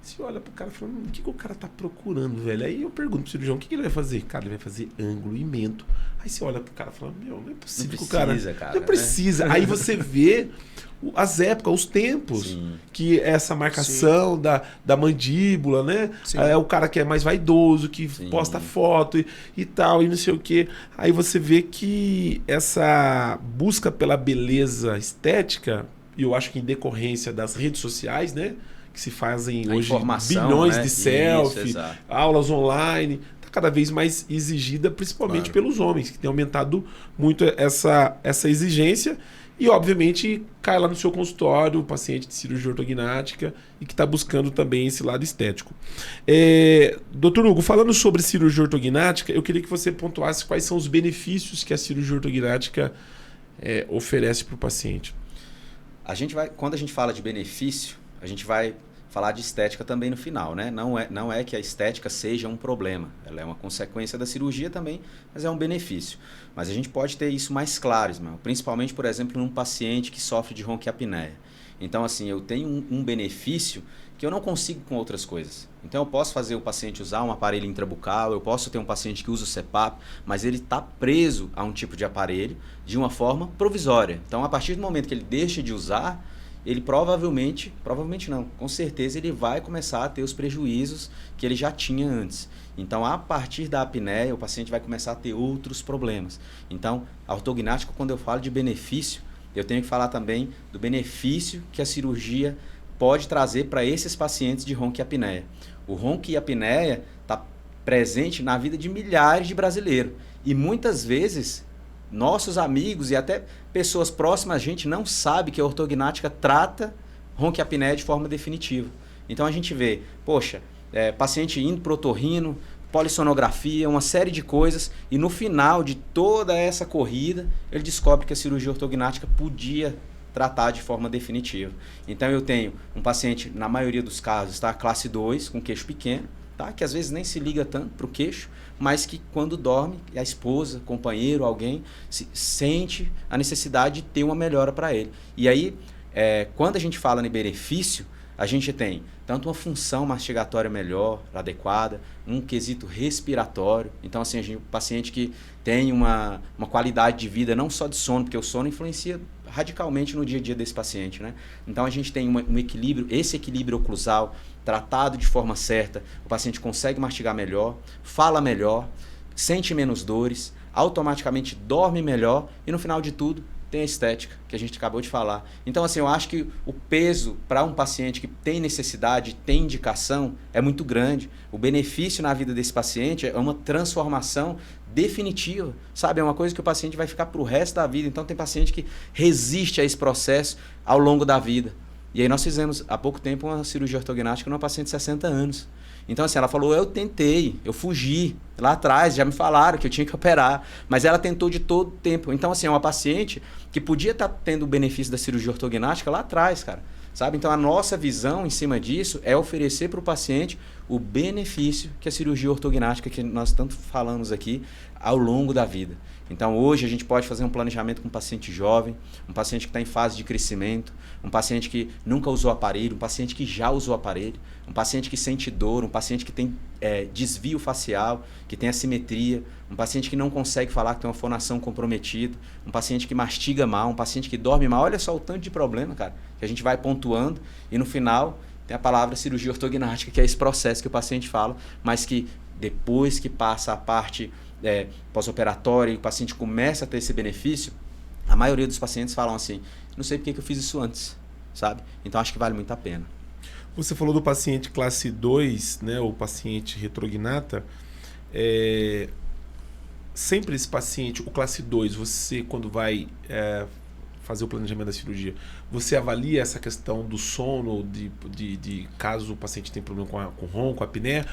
você olha pro cara falando, o que o cara tá procurando, velho? Aí eu pergunto pro cirurgião, o que ele vai fazer? Cara, ele vai fazer ângulo e mento. Aí você olha pro cara e fala, meu, não é possível que o cara... Não precisa. Né? Aí você vê as épocas, os tempos, sim, que essa marcação da mandíbula, né? Sim. É o cara que é mais vaidoso, que sim, posta foto e tal, e não sei o quê. Aí você vê que essa busca pela beleza estética, e eu acho que em decorrência das redes sociais, né? Que se fazem hoje bilhões, né, de selfie, aulas online, está cada vez mais exigida, principalmente pelos homens, que tem aumentado muito essa exigência. E, obviamente, cai lá no seu consultório o paciente de cirurgia ortognática e que está buscando também esse lado estético. Doutor Hugo, falando sobre cirurgia ortognática, eu queria que você pontuasse quais são os benefícios que a cirurgia ortognática oferece para o paciente. Quando a gente fala de benefício, a gente vai falar de estética também no final, né? Não é que a estética seja um problema. Ela é uma consequência da cirurgia também, mas é um benefício. Mas a gente pode ter isso mais claro, Ismael, principalmente, por exemplo, num paciente que sofre de ronquiapneia. Então, assim, eu tenho um benefício que eu não consigo com outras coisas. Então, eu posso fazer o paciente usar um aparelho intrabucal, eu posso ter um paciente que usa o CPAP, mas ele está preso a um tipo de aparelho de uma forma provisória. Então, a partir do momento que ele deixa de usar, ele provavelmente não, com certeza ele vai começar a ter os prejuízos que ele já tinha antes. Então, a partir da apneia, o paciente vai começar a ter outros problemas. Então, a ortognática, quando eu falo de benefício, eu tenho que falar também do benefício que a cirurgia pode trazer para esses pacientes de ronquiapneia. O ronquiapneia está presente na vida de milhares de brasileiros. E muitas vezes nossos amigos e até pessoas próximas a gente não sabe que a ortognática trata ronquiapneia de forma definitiva. Então a gente vê, poxa, paciente indo para o otorrino, polissonografia, uma série de coisas, e no final de toda essa corrida, ele descobre que a cirurgia ortognática podia tratar de forma definitiva. Então eu tenho um paciente, na maioria dos casos, tá, classe 2, com queixo pequeno, tá, que às vezes nem se liga tanto para o queixo, mas que quando dorme, a esposa, companheiro, alguém, sente a necessidade de ter uma melhora para ele. E aí, quando a gente fala em benefício, a gente tem tanto uma função mastigatória melhor, adequada, um quesito respiratório. Então, assim, o paciente que tem uma qualidade de vida, não só de sono, porque o sono influencia radicalmente no dia a dia desse paciente, né? Então, a gente tem um equilíbrio, esse equilíbrio oclusal, tratado de forma certa, o paciente consegue mastigar melhor, fala melhor, sente menos dores, automaticamente dorme melhor e, no final de tudo, tem a estética, que a gente acabou de falar. Então, assim, eu acho que o peso para um paciente que tem necessidade, tem indicação, é muito grande. O benefício na vida desse paciente é uma transformação definitiva, sabe? É uma coisa que o paciente vai ficar para o resto da vida. Então, tem paciente que resiste a esse processo ao longo da vida. E aí nós fizemos, há pouco tempo, uma cirurgia ortognática numa paciente de 60 anos. Então, assim, ela falou, eu tentei, eu fugi. Lá atrás já me falaram que eu tinha que operar, mas ela tentou de todo tempo. Então, assim, é uma paciente que podia estar tendo o benefício da cirurgia ortognática lá atrás, cara. Sabe? Então, a nossa visão em cima disso é oferecer para o paciente o benefício que a cirurgia ortognática, que nós tanto falamos aqui, ao longo da vida. Então, hoje a gente pode fazer um planejamento com um paciente jovem, um paciente que está em fase de crescimento, um paciente que nunca usou aparelho, um paciente que já usou aparelho, um paciente que sente dor, um paciente que tem desvio facial, que tem assimetria, um paciente que não consegue falar, que tem uma fonação comprometida, um paciente que mastiga mal, um paciente que dorme mal. Olha só o tanto de problema, cara, que a gente vai pontuando e no final tem a palavra cirurgia ortognática, que é esse processo que o paciente fala, mas que depois que passa a parte pós-operatória e o paciente começa a ter esse benefício, a maioria dos pacientes falam assim, não sei porque que eu fiz isso antes, sabe? Então acho que vale muito a pena. Você falou do paciente classe 2, né, o paciente retrognata. Sempre esse paciente, o classe 2, você quando vai fazer o planejamento da cirurgia, você avalia essa questão do sono, de caso o paciente tenha problema com ronco, apneia,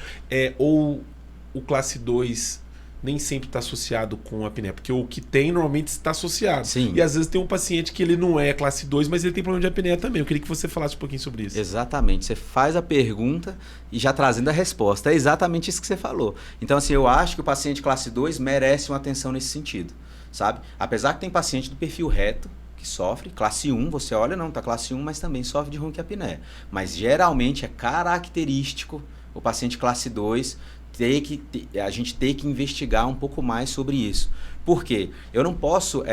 ou o classe 2 nem sempre está associado com a apneia? Porque o que tem normalmente está associado. Sim. E às vezes tem um paciente que ele não é classe 2, mas ele tem problema de apneia também. Eu queria que você falasse um pouquinho sobre isso. Exatamente. Você faz a pergunta e já trazendo a resposta. É exatamente isso que você falou. Então, assim, eu acho que o paciente classe 2 merece uma atenção nesse sentido, sabe? Apesar que tem paciente do perfil reto que sofre, classe 1, você olha, não, tá classe 1, mas também sofre de ronquiapneia. Mas geralmente é característico o paciente classe 2 a gente tem que investigar um pouco mais sobre isso. Por quê? Eu não posso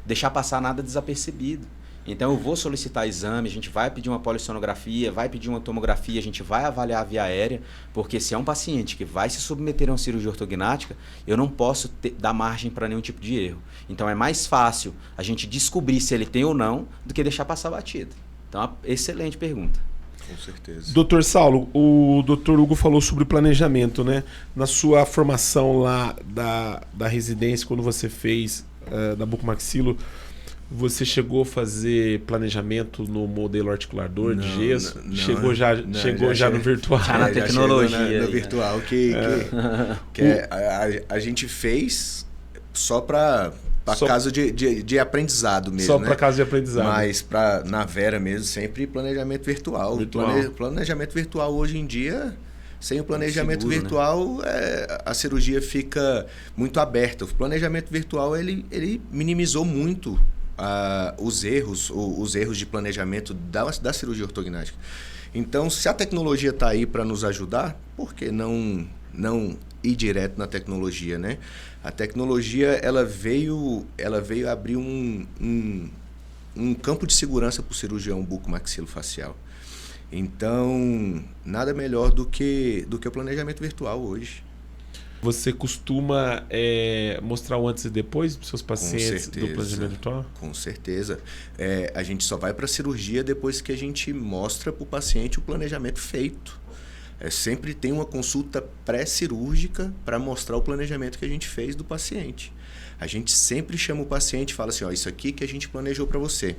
deixar passar nada desapercebido. Então eu vou solicitar exame, a gente vai pedir uma polissonografia, vai pedir uma tomografia, a gente vai avaliar a via aérea, porque se é um paciente que vai se submeter a uma cirurgia ortognática, eu não posso dar margem para nenhum tipo de erro. Então é mais fácil a gente descobrir se ele tem ou não do que deixar passar batido. Então, uma excelente pergunta. Com certeza. Doutor Saulo, o doutor Hugo falou sobre planejamento, né? Na sua formação lá da residência, quando você fez da bucomaxilo, você chegou a fazer planejamento no modelo articulador de gesso? Chegou já no virtual? Já na tecnologia. No virtual, a gente fez só para caso de aprendizado mesmo. Só para caso de aprendizado. Mas na Vera mesmo, sempre planejamento virtual. Planejamento virtual hoje em dia, sem o planejamento seguro, virtual, né? A cirurgia fica muito aberta. O planejamento virtual ele minimizou muito os erros de planejamento da cirurgia ortognática. Então, se a tecnologia está aí para nos ajudar, por que não ir direto na tecnologia, né? A tecnologia ela veio abrir um campo de segurança para o cirurgião bucomaxilofacial. Então, nada melhor do que o planejamento virtual hoje. Você costuma mostrar o antes e depois para os seus pacientes do planejamento virtual? Com certeza. A gente só vai para a cirurgia depois que a gente mostra para o paciente o planejamento feito. Sempre tem uma consulta pré-cirúrgica para mostrar o planejamento que a gente fez do paciente. A gente sempre chama o paciente e fala assim, ó, isso aqui que a gente planejou para você.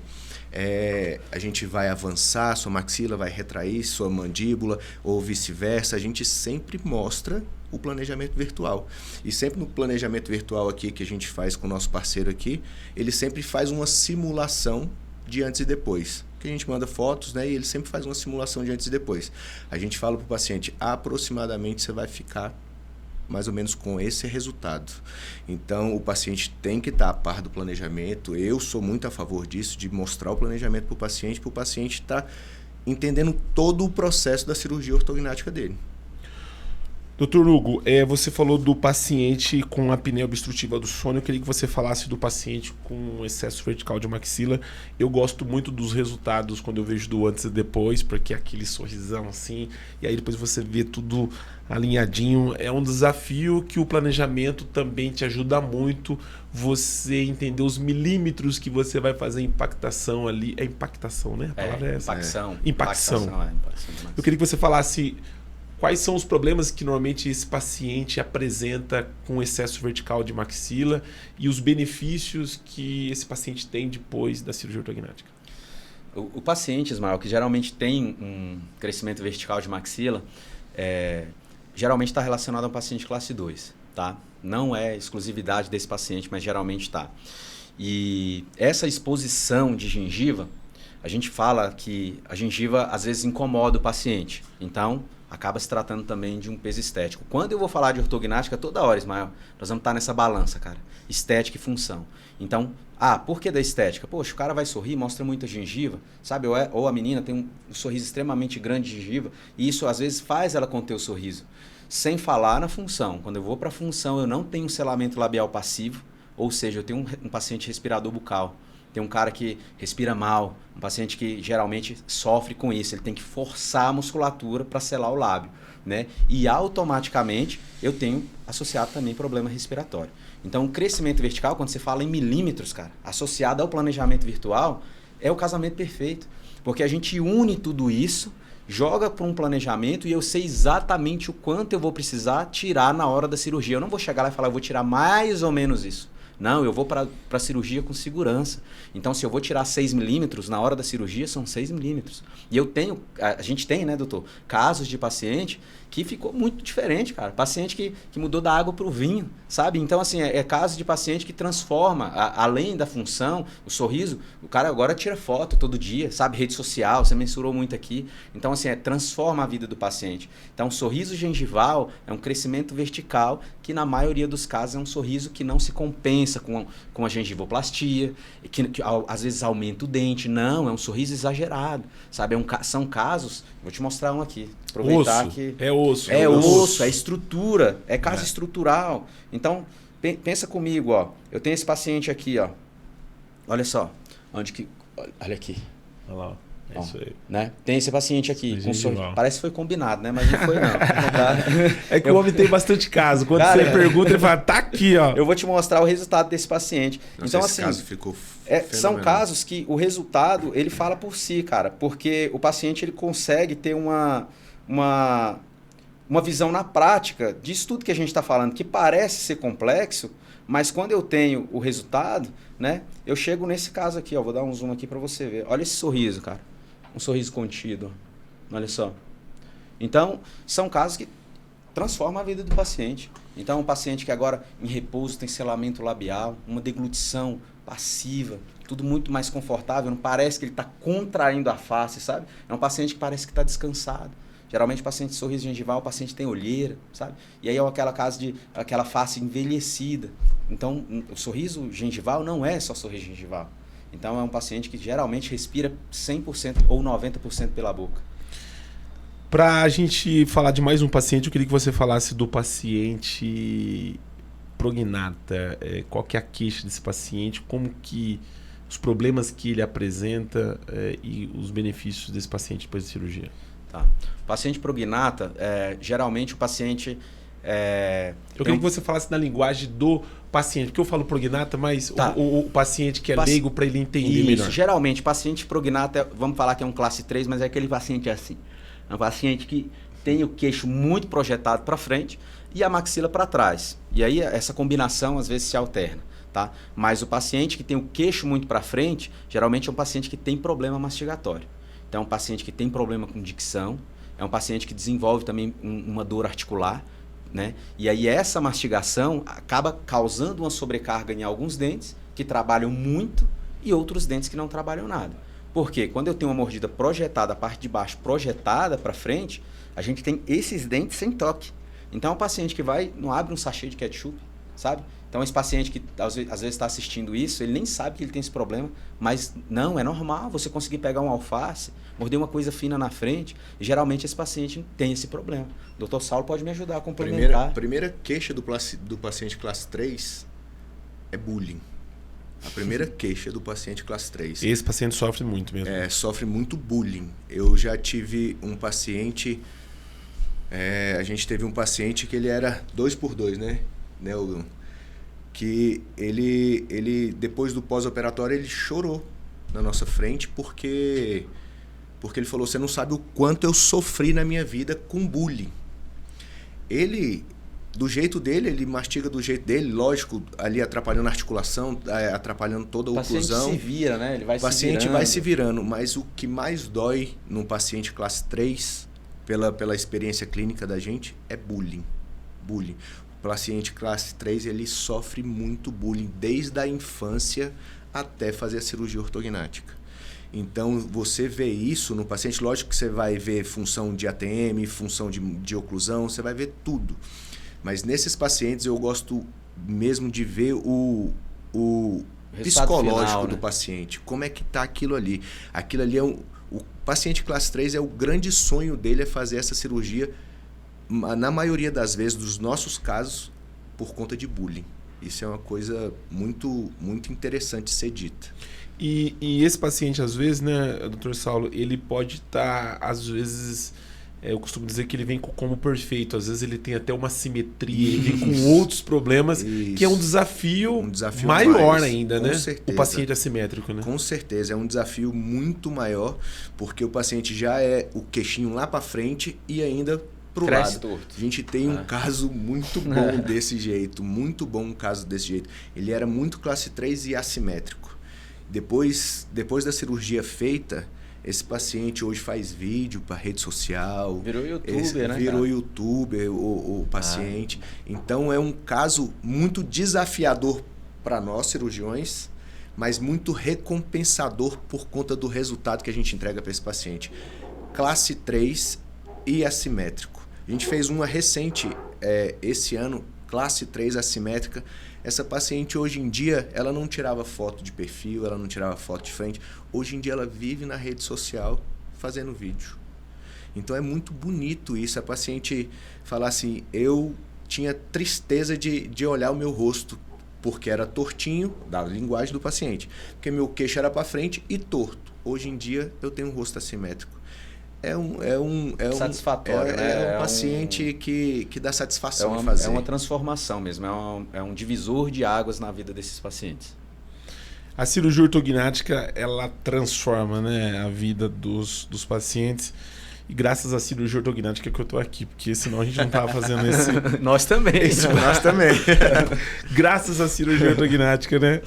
A gente vai avançar, sua maxila vai retrair, sua mandíbula ou vice-versa. A gente sempre mostra o planejamento virtual. E sempre no planejamento virtual aqui que a gente faz com o nosso parceiro aqui, ele sempre faz uma simulação de antes e depois. Que a gente manda fotos, né? E ele sempre faz uma simulação de antes e depois. A gente fala para o paciente, aproximadamente você vai ficar mais ou menos com esse resultado. Então, o paciente tem que estar a par do planejamento. Eu sou muito a favor disso, de mostrar o planejamento para o paciente estar entendendo todo o processo da cirurgia ortognática dele. Doutor Hugo, você falou do paciente com apneia obstrutiva do sono. Eu queria que você falasse do paciente com excesso vertical de maxila. Eu gosto muito dos resultados quando eu vejo do antes e depois, porque é aquele sorrisão assim, e aí depois você vê tudo alinhadinho. É um desafio que o planejamento também te ajuda muito. Você entender os milímetros que você vai fazer impactação ali. É impactação, né? A palavra é essa. Impacção. Eu queria que você falasse quais são os problemas que normalmente esse paciente apresenta com excesso vertical de maxila e os benefícios que esse paciente tem depois da cirurgia ortognática. O paciente, Ismael, que geralmente tem um crescimento vertical de maxila, geralmente está relacionado a um paciente classe 2, tá? Não é exclusividade desse paciente, mas geralmente está. E essa exposição de gengiva, a gente fala que a gengiva às vezes incomoda o paciente. Então, acaba se tratando também de um peso estético. Quando eu vou falar de ortognática, toda hora, Ismael, nós vamos estar nessa balança, cara. Estética e função. Então, por que da estética? Poxa, o cara vai sorrir, mostra muita gengiva, sabe? Ou a menina tem um sorriso extremamente grande de gengiva, e isso às vezes faz ela conter o sorriso. Sem falar na função. Quando eu vou para a função, eu não tenho um selamento labial passivo, ou seja, eu tenho um paciente respirador bucal. Tem um cara que respira mal, um paciente que geralmente sofre com isso. Ele tem que forçar a musculatura para selar o lábio, né? E automaticamente eu tenho associado também problema respiratório. Então, o crescimento vertical, quando você fala em milímetros, cara, associado ao planejamento virtual, é o casamento perfeito. Porque a gente une tudo isso, joga para um planejamento e eu sei exatamente o quanto eu vou precisar tirar na hora da cirurgia. Eu não vou chegar lá e falar, eu vou tirar mais ou menos isso. Não, eu vou para a cirurgia com segurança. Então, se eu vou tirar 6 milímetros, na hora da cirurgia são 6 milímetros. E a gente tem, né, doutor, casos de paciente que ficou muito diferente, cara. Paciente que mudou da água para o vinho, sabe? Então, assim, é caso de paciente que transforma, além da função, o sorriso, o cara agora tira foto todo dia, sabe? Rede social, você mensurou muito aqui. Então, assim, transforma a vida do paciente. Então, o sorriso gengival é um crescimento vertical que, na maioria dos casos, é um sorriso que não se compensa com a gengivoplastia, que às vezes aumenta o dente. Não, é um sorriso exagerado, sabe? São casos, vou te mostrar um aqui. Aproveitar que é osso. É osso, é estrutura, é caso estrutural. Então, pensa comigo, ó. Eu tenho esse paciente aqui, ó. Olha só. Olha aqui. Olha lá, ó. É isso aí. Né? Tem esse paciente aqui. Parece que foi combinado, né? Mas não foi, não. Tá? É que o homem tem bastante caso. Quando você pergunta, ele fala, tá aqui, ó. Eu vou te mostrar o resultado desse paciente. Nossa, então, esse assim, caso ficou são casos que o resultado, ele fala por si, cara. Porque o paciente, ele consegue ter uma visão na prática disso tudo que a gente está falando, que parece ser complexo, mas quando eu tenho o resultado, né, eu chego nesse caso aqui, ó, vou dar um zoom aqui para você ver. Olha esse sorriso, cara. Um sorriso contido. Olha só. Então, são casos que transformam a vida do paciente. Então, um paciente que agora em repouso tem selamento labial, uma deglutição passiva, tudo muito mais confortável, não parece que ele está contraindo a face, sabe? É um paciente que parece que está descansado. Geralmente, o paciente de sorriso gengival, o paciente tem olheira, sabe? E aí é aquela face envelhecida. Então, o sorriso gengival não é só sorriso gengival. Então, é um paciente que geralmente respira 100% ou 90% pela boca. Para a gente falar de mais um paciente, eu queria que você falasse do paciente prognata. Qual que é a queixa desse paciente? Como que os problemas que ele apresenta e os benefícios desse paciente depois da cirurgia? Tá. Paciente prognata, geralmente o paciente... eu queria que você falasse na linguagem do paciente, porque eu falo prognata, mas o paciente que é leigo, para ele entender melhor. Geralmente, paciente prognata, vamos falar que é um classe 3, mas é aquele paciente assim. É um paciente que tem o queixo muito projetado para frente e a maxila para trás. E aí essa combinação às vezes se alterna. tá? Mas o paciente que tem o queixo muito para frente, geralmente é um paciente que tem problema mastigatório. Então, é um paciente que tem problema com dicção, é um paciente que desenvolve também uma dor articular, né? E aí essa mastigação acaba causando uma sobrecarga em alguns dentes que trabalham muito e outros dentes que não trabalham nada. Por quê? Quando eu tenho uma mordida projetada, a parte de baixo projetada para frente, a gente tem esses dentes sem toque. Então, o paciente que não abre um sachê de ketchup, sabe? Então, esse paciente que às vezes está assistindo isso, ele nem sabe que ele tem esse problema, mas não, é normal você conseguir pegar um alface, morder uma coisa fina na frente, e geralmente esse paciente tem esse problema. O Dr. Saulo pode me ajudar a complementar. Primeira queixa do paciente classe 3 é bullying. A primeira queixa do paciente classe 3. Esse paciente sofre muito mesmo. Sofre muito bullying. Eu já tive um paciente... a gente teve um paciente que ele era 2x2, né? Que ele depois do pós-operatório, ele chorou na nossa frente porque ele falou, você não sabe o quanto eu sofri na minha vida com bullying. Ele, do jeito dele, ele mastiga do jeito dele, lógico, ali atrapalhando a articulação, atrapalhando toda a oclusão. O paciente se vira, né? O paciente vai se virando, mas o que mais dói num paciente classe 3, pela experiência clínica da gente, é bullying. Bullying. O paciente classe 3, ele sofre muito bullying desde a infância até fazer a cirurgia ortognática. Então, você vê isso no paciente, lógico que você vai ver função de ATM, função de oclusão, você vai ver tudo. Mas nesses pacientes eu gosto mesmo de ver o psicológico final, né? Do paciente. Como é que está aquilo ali? Aquilo ali o paciente classe 3 o grande sonho dele é fazer essa cirurgia, na maioria das vezes, dos nossos casos, por conta de bullying. Isso é uma coisa muito, muito interessante ser dita. E esse paciente, às vezes, né, Dr. Saulo, ele pode estar, às vezes, eu costumo dizer que ele vem com o combo perfeito. Às vezes ele tem até uma simetria, ele vem com outros problemas, que é um desafio maior ainda, né? Certeza. O paciente assimétrico, né? Com certeza, é um desafio muito maior, porque o paciente já é o queixinho lá para frente e ainda pro lado. Torto. A gente tem um caso muito bom desse jeito, muito bom um caso desse jeito. Ele era muito classe 3 e assimétrico. Depois da cirurgia feita, esse paciente hoje faz vídeo para rede social. Virou youtuber, né? Virou youtuber o paciente. Então é um caso muito desafiador para nós cirurgiões, mas muito recompensador por conta do resultado que a gente entrega para esse paciente. Classe 3 e assimétrico. A gente fez uma recente esse ano, classe 3 assimétrica. Essa paciente hoje em dia, ela não tirava foto de perfil, ela não tirava foto de frente. Hoje em dia ela vive na rede social fazendo vídeo. Então é muito bonito isso. A paciente falar assim, eu tinha tristeza de olhar o meu rosto, porque era tortinho, da linguagem do paciente. Porque meu queixo era para frente e torto. Hoje em dia eu tenho um rosto assimétrico. Satisfatório, né? É um paciente que dá satisfação de fazer. É uma transformação mesmo, é um divisor de águas na vida desses pacientes. A cirurgia ortognática, ela transforma, né, a vida dos pacientes. E graças à cirurgia ortognática que eu tô aqui, porque senão a gente não tava fazendo esse... Nós também. Nós também. Graças à cirurgia ortognática, né?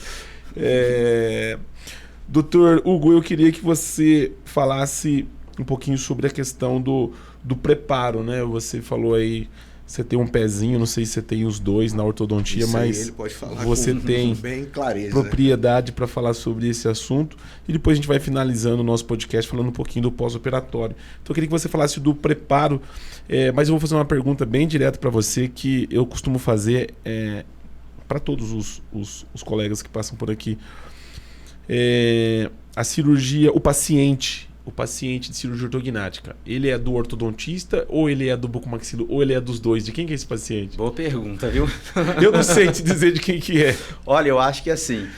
Doutor Hugo, eu queria que você falasse um pouquinho sobre a questão do preparo, né? Você falou aí, você tem um pezinho, não sei se você tem os dois na ortodontia, isso mas aí ele pode falar você tem bem clareza, propriedade para falar sobre esse assunto. E depois a gente vai finalizando o nosso podcast falando um pouquinho do pós-operatório. Então eu queria que você falasse do preparo, mas eu vou fazer uma pergunta bem direta para você, que eu costumo fazer para todos os colegas que passam por aqui. A cirurgia, o paciente de cirurgia ortognática, ele é do ortodontista ou ele é do bucomaxilo ou ele é dos dois? De quem que é esse paciente? Boa pergunta, viu? Eu não sei te dizer de quem que é. Olha, eu acho que assim,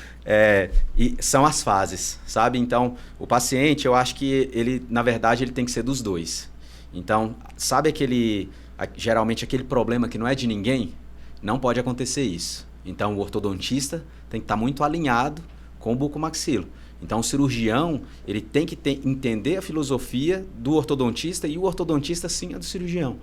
são as fases, sabe? Então, o paciente, eu acho que ele, na verdade, ele tem que ser dos dois. Então, sabe geralmente aquele problema que não é de ninguém? Não pode acontecer isso. Então, o ortodontista tem que estar muito alinhado com o bucomaxilo. Então, o cirurgião, ele tem que entender a filosofia do ortodontista e o ortodontista, sim, é do cirurgião.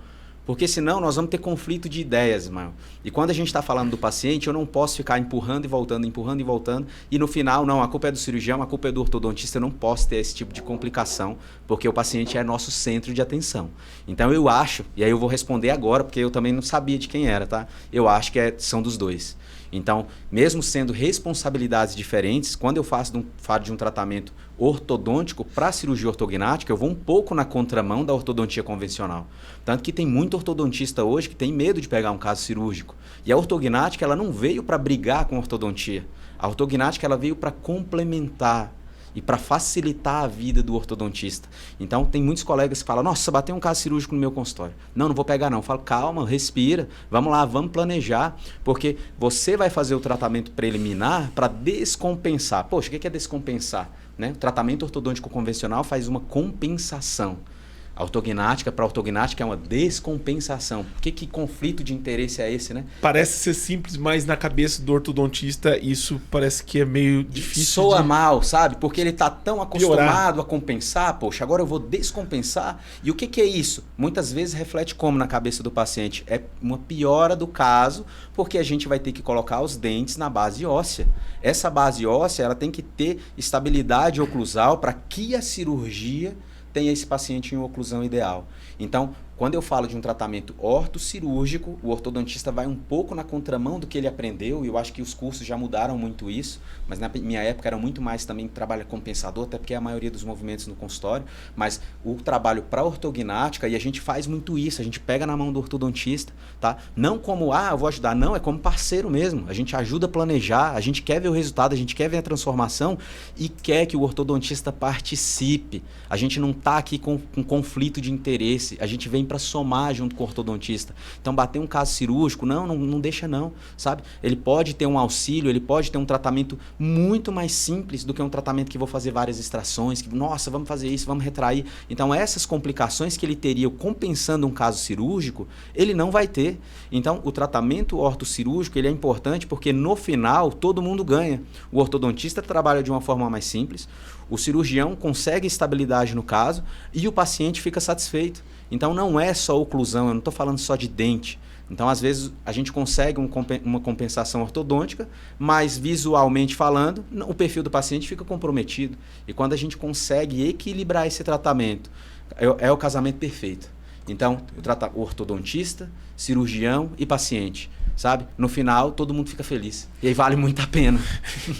Porque senão nós vamos ter conflito de ideias, Ismael. E quando a gente está falando do paciente, eu não posso ficar empurrando e voltando, e no final, não, a culpa é do cirurgião, a culpa é do ortodontista, eu não posso ter esse tipo de complicação, porque o paciente é nosso centro de atenção. Então eu acho, e aí eu vou responder agora, porque eu também não sabia de quem era, tá? Eu acho que são dos dois. Então, mesmo sendo responsabilidades diferentes, quando eu falo de um tratamento ortodôntico para cirurgia ortognática, eu vou um pouco na contramão da ortodontia convencional. Tanto que tem muito ortodontista hoje que tem medo de pegar um caso cirúrgico. E a ortognática, ela não veio para brigar com a ortodontia. A ortognática, ela veio para complementar e para facilitar a vida do ortodontista. Então, tem muitos colegas que falam, nossa, bateu um caso cirúrgico no meu consultório. Não vou pegar não. Eu falo, calma, respira, vamos lá, vamos planejar, porque você vai fazer o tratamento preliminar para descompensar. Poxa, o que é descompensar? Né? O tratamento ortodôntico convencional faz uma compensação. A ortognática, para a ortognática, é uma descompensação. Que conflito de interesse é esse, né? Parece ser simples, mas na cabeça do ortodontista isso parece que é meio difícil. Soa mal, sabe? Porque ele está tão acostumado a compensar, poxa, agora eu vou descompensar. E o que é isso? Muitas vezes reflete como na cabeça do paciente? É uma piora do caso, porque a gente vai ter que colocar os dentes na base óssea. Essa base óssea, ela tem que ter estabilidade oclusal para que a cirurgia tenha esse paciente em oclusão ideal. Então, quando eu falo de um tratamento ortocirúrgico, o ortodontista vai um pouco na contramão do que ele aprendeu, e eu acho que os cursos já mudaram muito isso, mas na minha época era muito mais também trabalho compensador, até porque é a maioria dos movimentos no consultório, mas o trabalho para ortognática, e a gente faz muito isso, a gente pega na mão do ortodontista, tá? Não como, eu vou ajudar, não, é como parceiro mesmo, a gente ajuda a planejar, a gente quer ver o resultado, a gente quer ver a transformação e quer que o ortodontista participe. A gente não está aqui com conflito de interesse, a gente vem para somar junto com o ortodontista. Então, bater um caso cirúrgico, não deixa não, sabe? Ele pode ter um auxílio, ele pode ter um tratamento muito mais simples do que um tratamento que vou fazer várias extrações, que, nossa, vamos fazer isso, vamos retrair. Então, essas complicações que ele teria compensando um caso cirúrgico, ele não vai ter. Então, o tratamento ortocirúrgico, ele é importante porque, no final, todo mundo ganha. O ortodontista trabalha de uma forma mais simples, o cirurgião consegue estabilidade no caso e o paciente fica satisfeito. Então, não é só oclusão, eu não estou falando só de dente. Então, às vezes, a gente consegue uma compensação ortodôntica, mas visualmente falando, o perfil do paciente fica comprometido. E quando a gente consegue equilibrar esse tratamento, é o casamento perfeito. Então, o ortodontista, cirurgião e paciente, sabe? No final, todo mundo fica feliz. E aí vale muito a pena.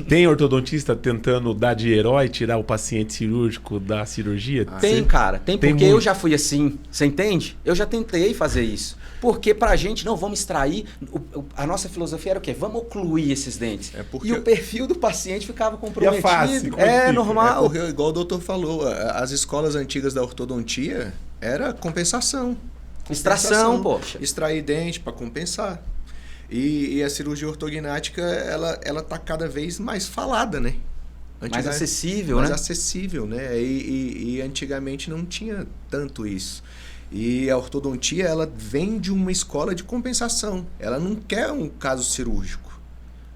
Tem ortodontista tentando dar de herói, tirar o paciente cirúrgico da cirurgia? Tem, cara. Tem porque eu já fui assim. Você entende? Eu já tentei fazer isso. Porque pra gente, não, vamos extrair. A nossa filosofia era o quê? Vamos ocluir esses dentes. E o perfil do paciente ficava comprometido. É normal. Porque, igual o doutor falou, as escolas antigas da ortodontia era compensação. Extração, poxa. Extrair dente para compensar. E a cirurgia ortognática, ela tá cada vez mais falada, né? Mais acessível, mais né? Mais acessível, né? E antigamente não tinha tanto isso. E a ortodontia, ela vem de uma escola de compensação. Ela não quer um caso cirúrgico,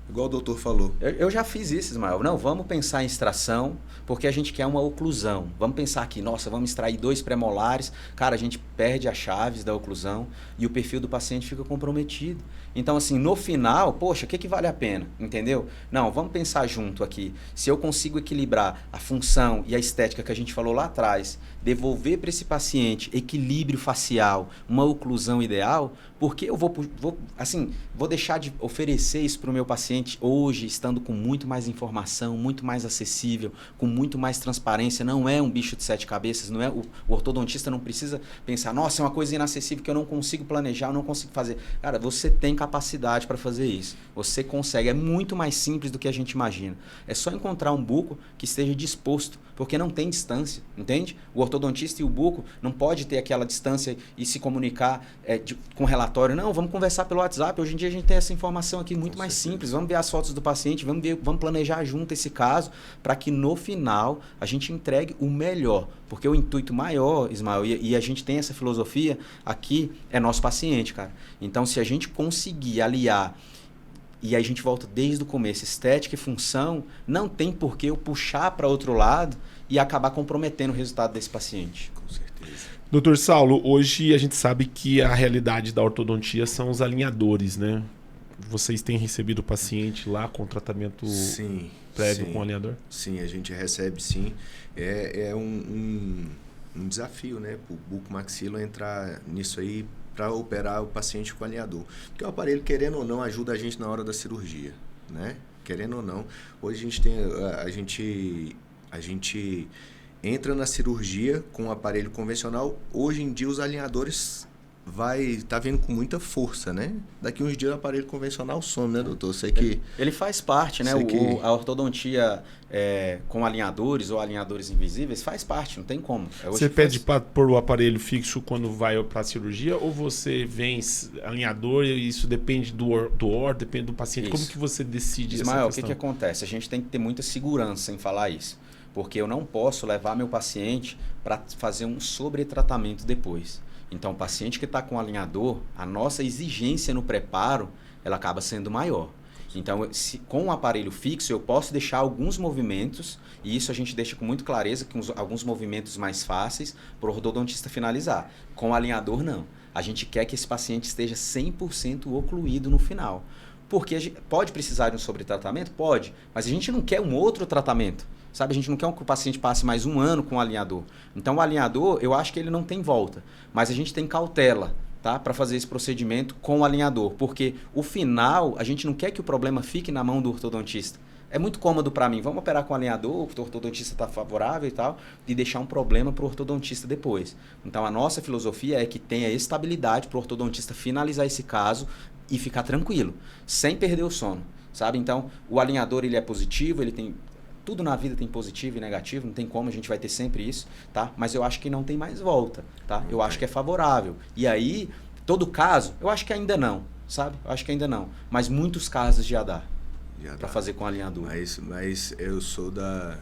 igual o doutor falou. Eu já fiz isso, Ismael. Não, vamos pensar em extração, porque a gente quer uma oclusão. Vamos pensar aqui, nossa, vamos extrair 2 premolares. Cara, a gente perde as chaves da oclusão e o perfil do paciente fica comprometido. Então, assim, no final, poxa, o que vale a pena? Entendeu? Não, vamos pensar junto aqui. Se eu consigo equilibrar a função e a estética que a gente falou lá atrás, devolver para esse paciente equilíbrio facial, uma oclusão ideal, porque eu vou deixar de oferecer isso para o meu paciente hoje, estando com muito mais informação, muito mais acessível, com muito mais transparência. Não é um bicho de 7 cabeças, não é o ortodontista não precisa pensar, nossa, é uma coisa inacessível que eu não consigo planejar, eu não consigo fazer. Cara, você tem capacidade para fazer isso. Você consegue, é muito mais simples do que a gente imagina. É só encontrar um buco que esteja disposto, porque não tem distância, entende? O ortodontista e o buco não pode ter aquela distância e se comunicar com relatório. Não, vamos conversar pelo WhatsApp. Hoje em dia a gente tem essa informação aqui muito mais simples. Vamos ver as fotos do paciente, vamos planejar junto esse caso para que no final a gente entregue o melhor. Porque o intuito maior, Ismael, e a gente tem essa filosofia aqui, é nosso paciente, cara. Então, se a gente conseguir aliar, e aí a gente volta desde o começo, estética e função, não tem por que eu puxar para outro lado e acabar comprometendo o resultado desse paciente. Com certeza. Doutor Saulo, hoje a gente sabe que a realidade da ortodontia são os alinhadores, né? Vocês têm recebido o paciente lá com tratamento prévio com alinhador? Sim, a gente recebe sim. É um desafio, né? Para o bucomaxilo entrar nisso aí para operar o paciente com alinhador. Porque o aparelho, querendo ou não, ajuda a gente na hora da cirurgia, né? Querendo ou não. Hoje a gente entra na cirurgia com o aparelho convencional. Hoje em dia os alinhadores tá vindo com muita força, né? Daqui uns dias o aparelho convencional some, né, doutor? Sei que... Ele faz parte, né? A ortodontia com alinhadores ou alinhadores invisíveis faz parte, não tem como. Você pede para pôr o aparelho fixo quando vai para a cirurgia ou você vem alinhador e isso depende do depende do paciente? Isso. Como que você decide Ismael, essa questão? O que acontece? A gente tem que ter muita segurança em falar isso. Porque eu não posso levar meu paciente para fazer um sobretratamento depois. Então, o paciente que está com alinhador, a nossa exigência no preparo, ela acaba sendo maior. Então, com o aparelho fixo, eu posso deixar alguns movimentos, e isso a gente deixa com muita clareza, que alguns movimentos mais fáceis para o ortodontista finalizar. Com o alinhador, não. A gente quer que esse paciente esteja 100% ocluído no final. Porque pode precisar de um sobretratamento? Pode, mas a gente não quer um outro tratamento. Sabe, a gente não quer que o paciente passe mais um ano com o alinhador. Então, o alinhador, eu acho que ele não tem volta. Mas a gente tem cautela, tá? Para fazer esse procedimento com o alinhador. Porque o final, a gente não quer que o problema fique na mão do ortodontista. É muito cômodo para mim. Vamos operar com o alinhador, o ortodontista está favorável e tal, e deixar um problema para o ortodontista depois. Então, a nossa filosofia é que tenha estabilidade para o ortodontista finalizar esse caso e ficar tranquilo, sem perder o sono. Sabe? Então, o alinhador ele é positivo, ele tem... Tudo na vida tem positivo e negativo, não tem como, a gente vai ter sempre isso, tá? Mas eu acho que não tem mais volta, tá? Eu acho que é favorável. E aí, todo caso, eu acho que ainda não, sabe? Eu acho que ainda não. Mas muitos casos já dá para fazer com alinhador. Mas eu sou da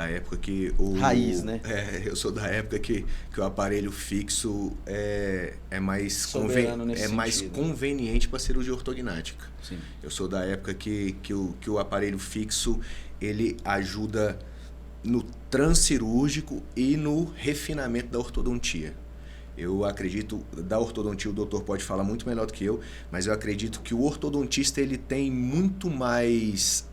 época que raiz, né? Eu sou da época que o aparelho fixo é mais conveniente para cirurgia ortognática. Sim. Eu sou da época que o aparelho fixo ele ajuda no transcirúrgico e no refinamento da ortodontia. Eu acredito, da ortodontia o doutor pode falar muito melhor do que eu, mas eu acredito que o ortodontista ele tem muito mais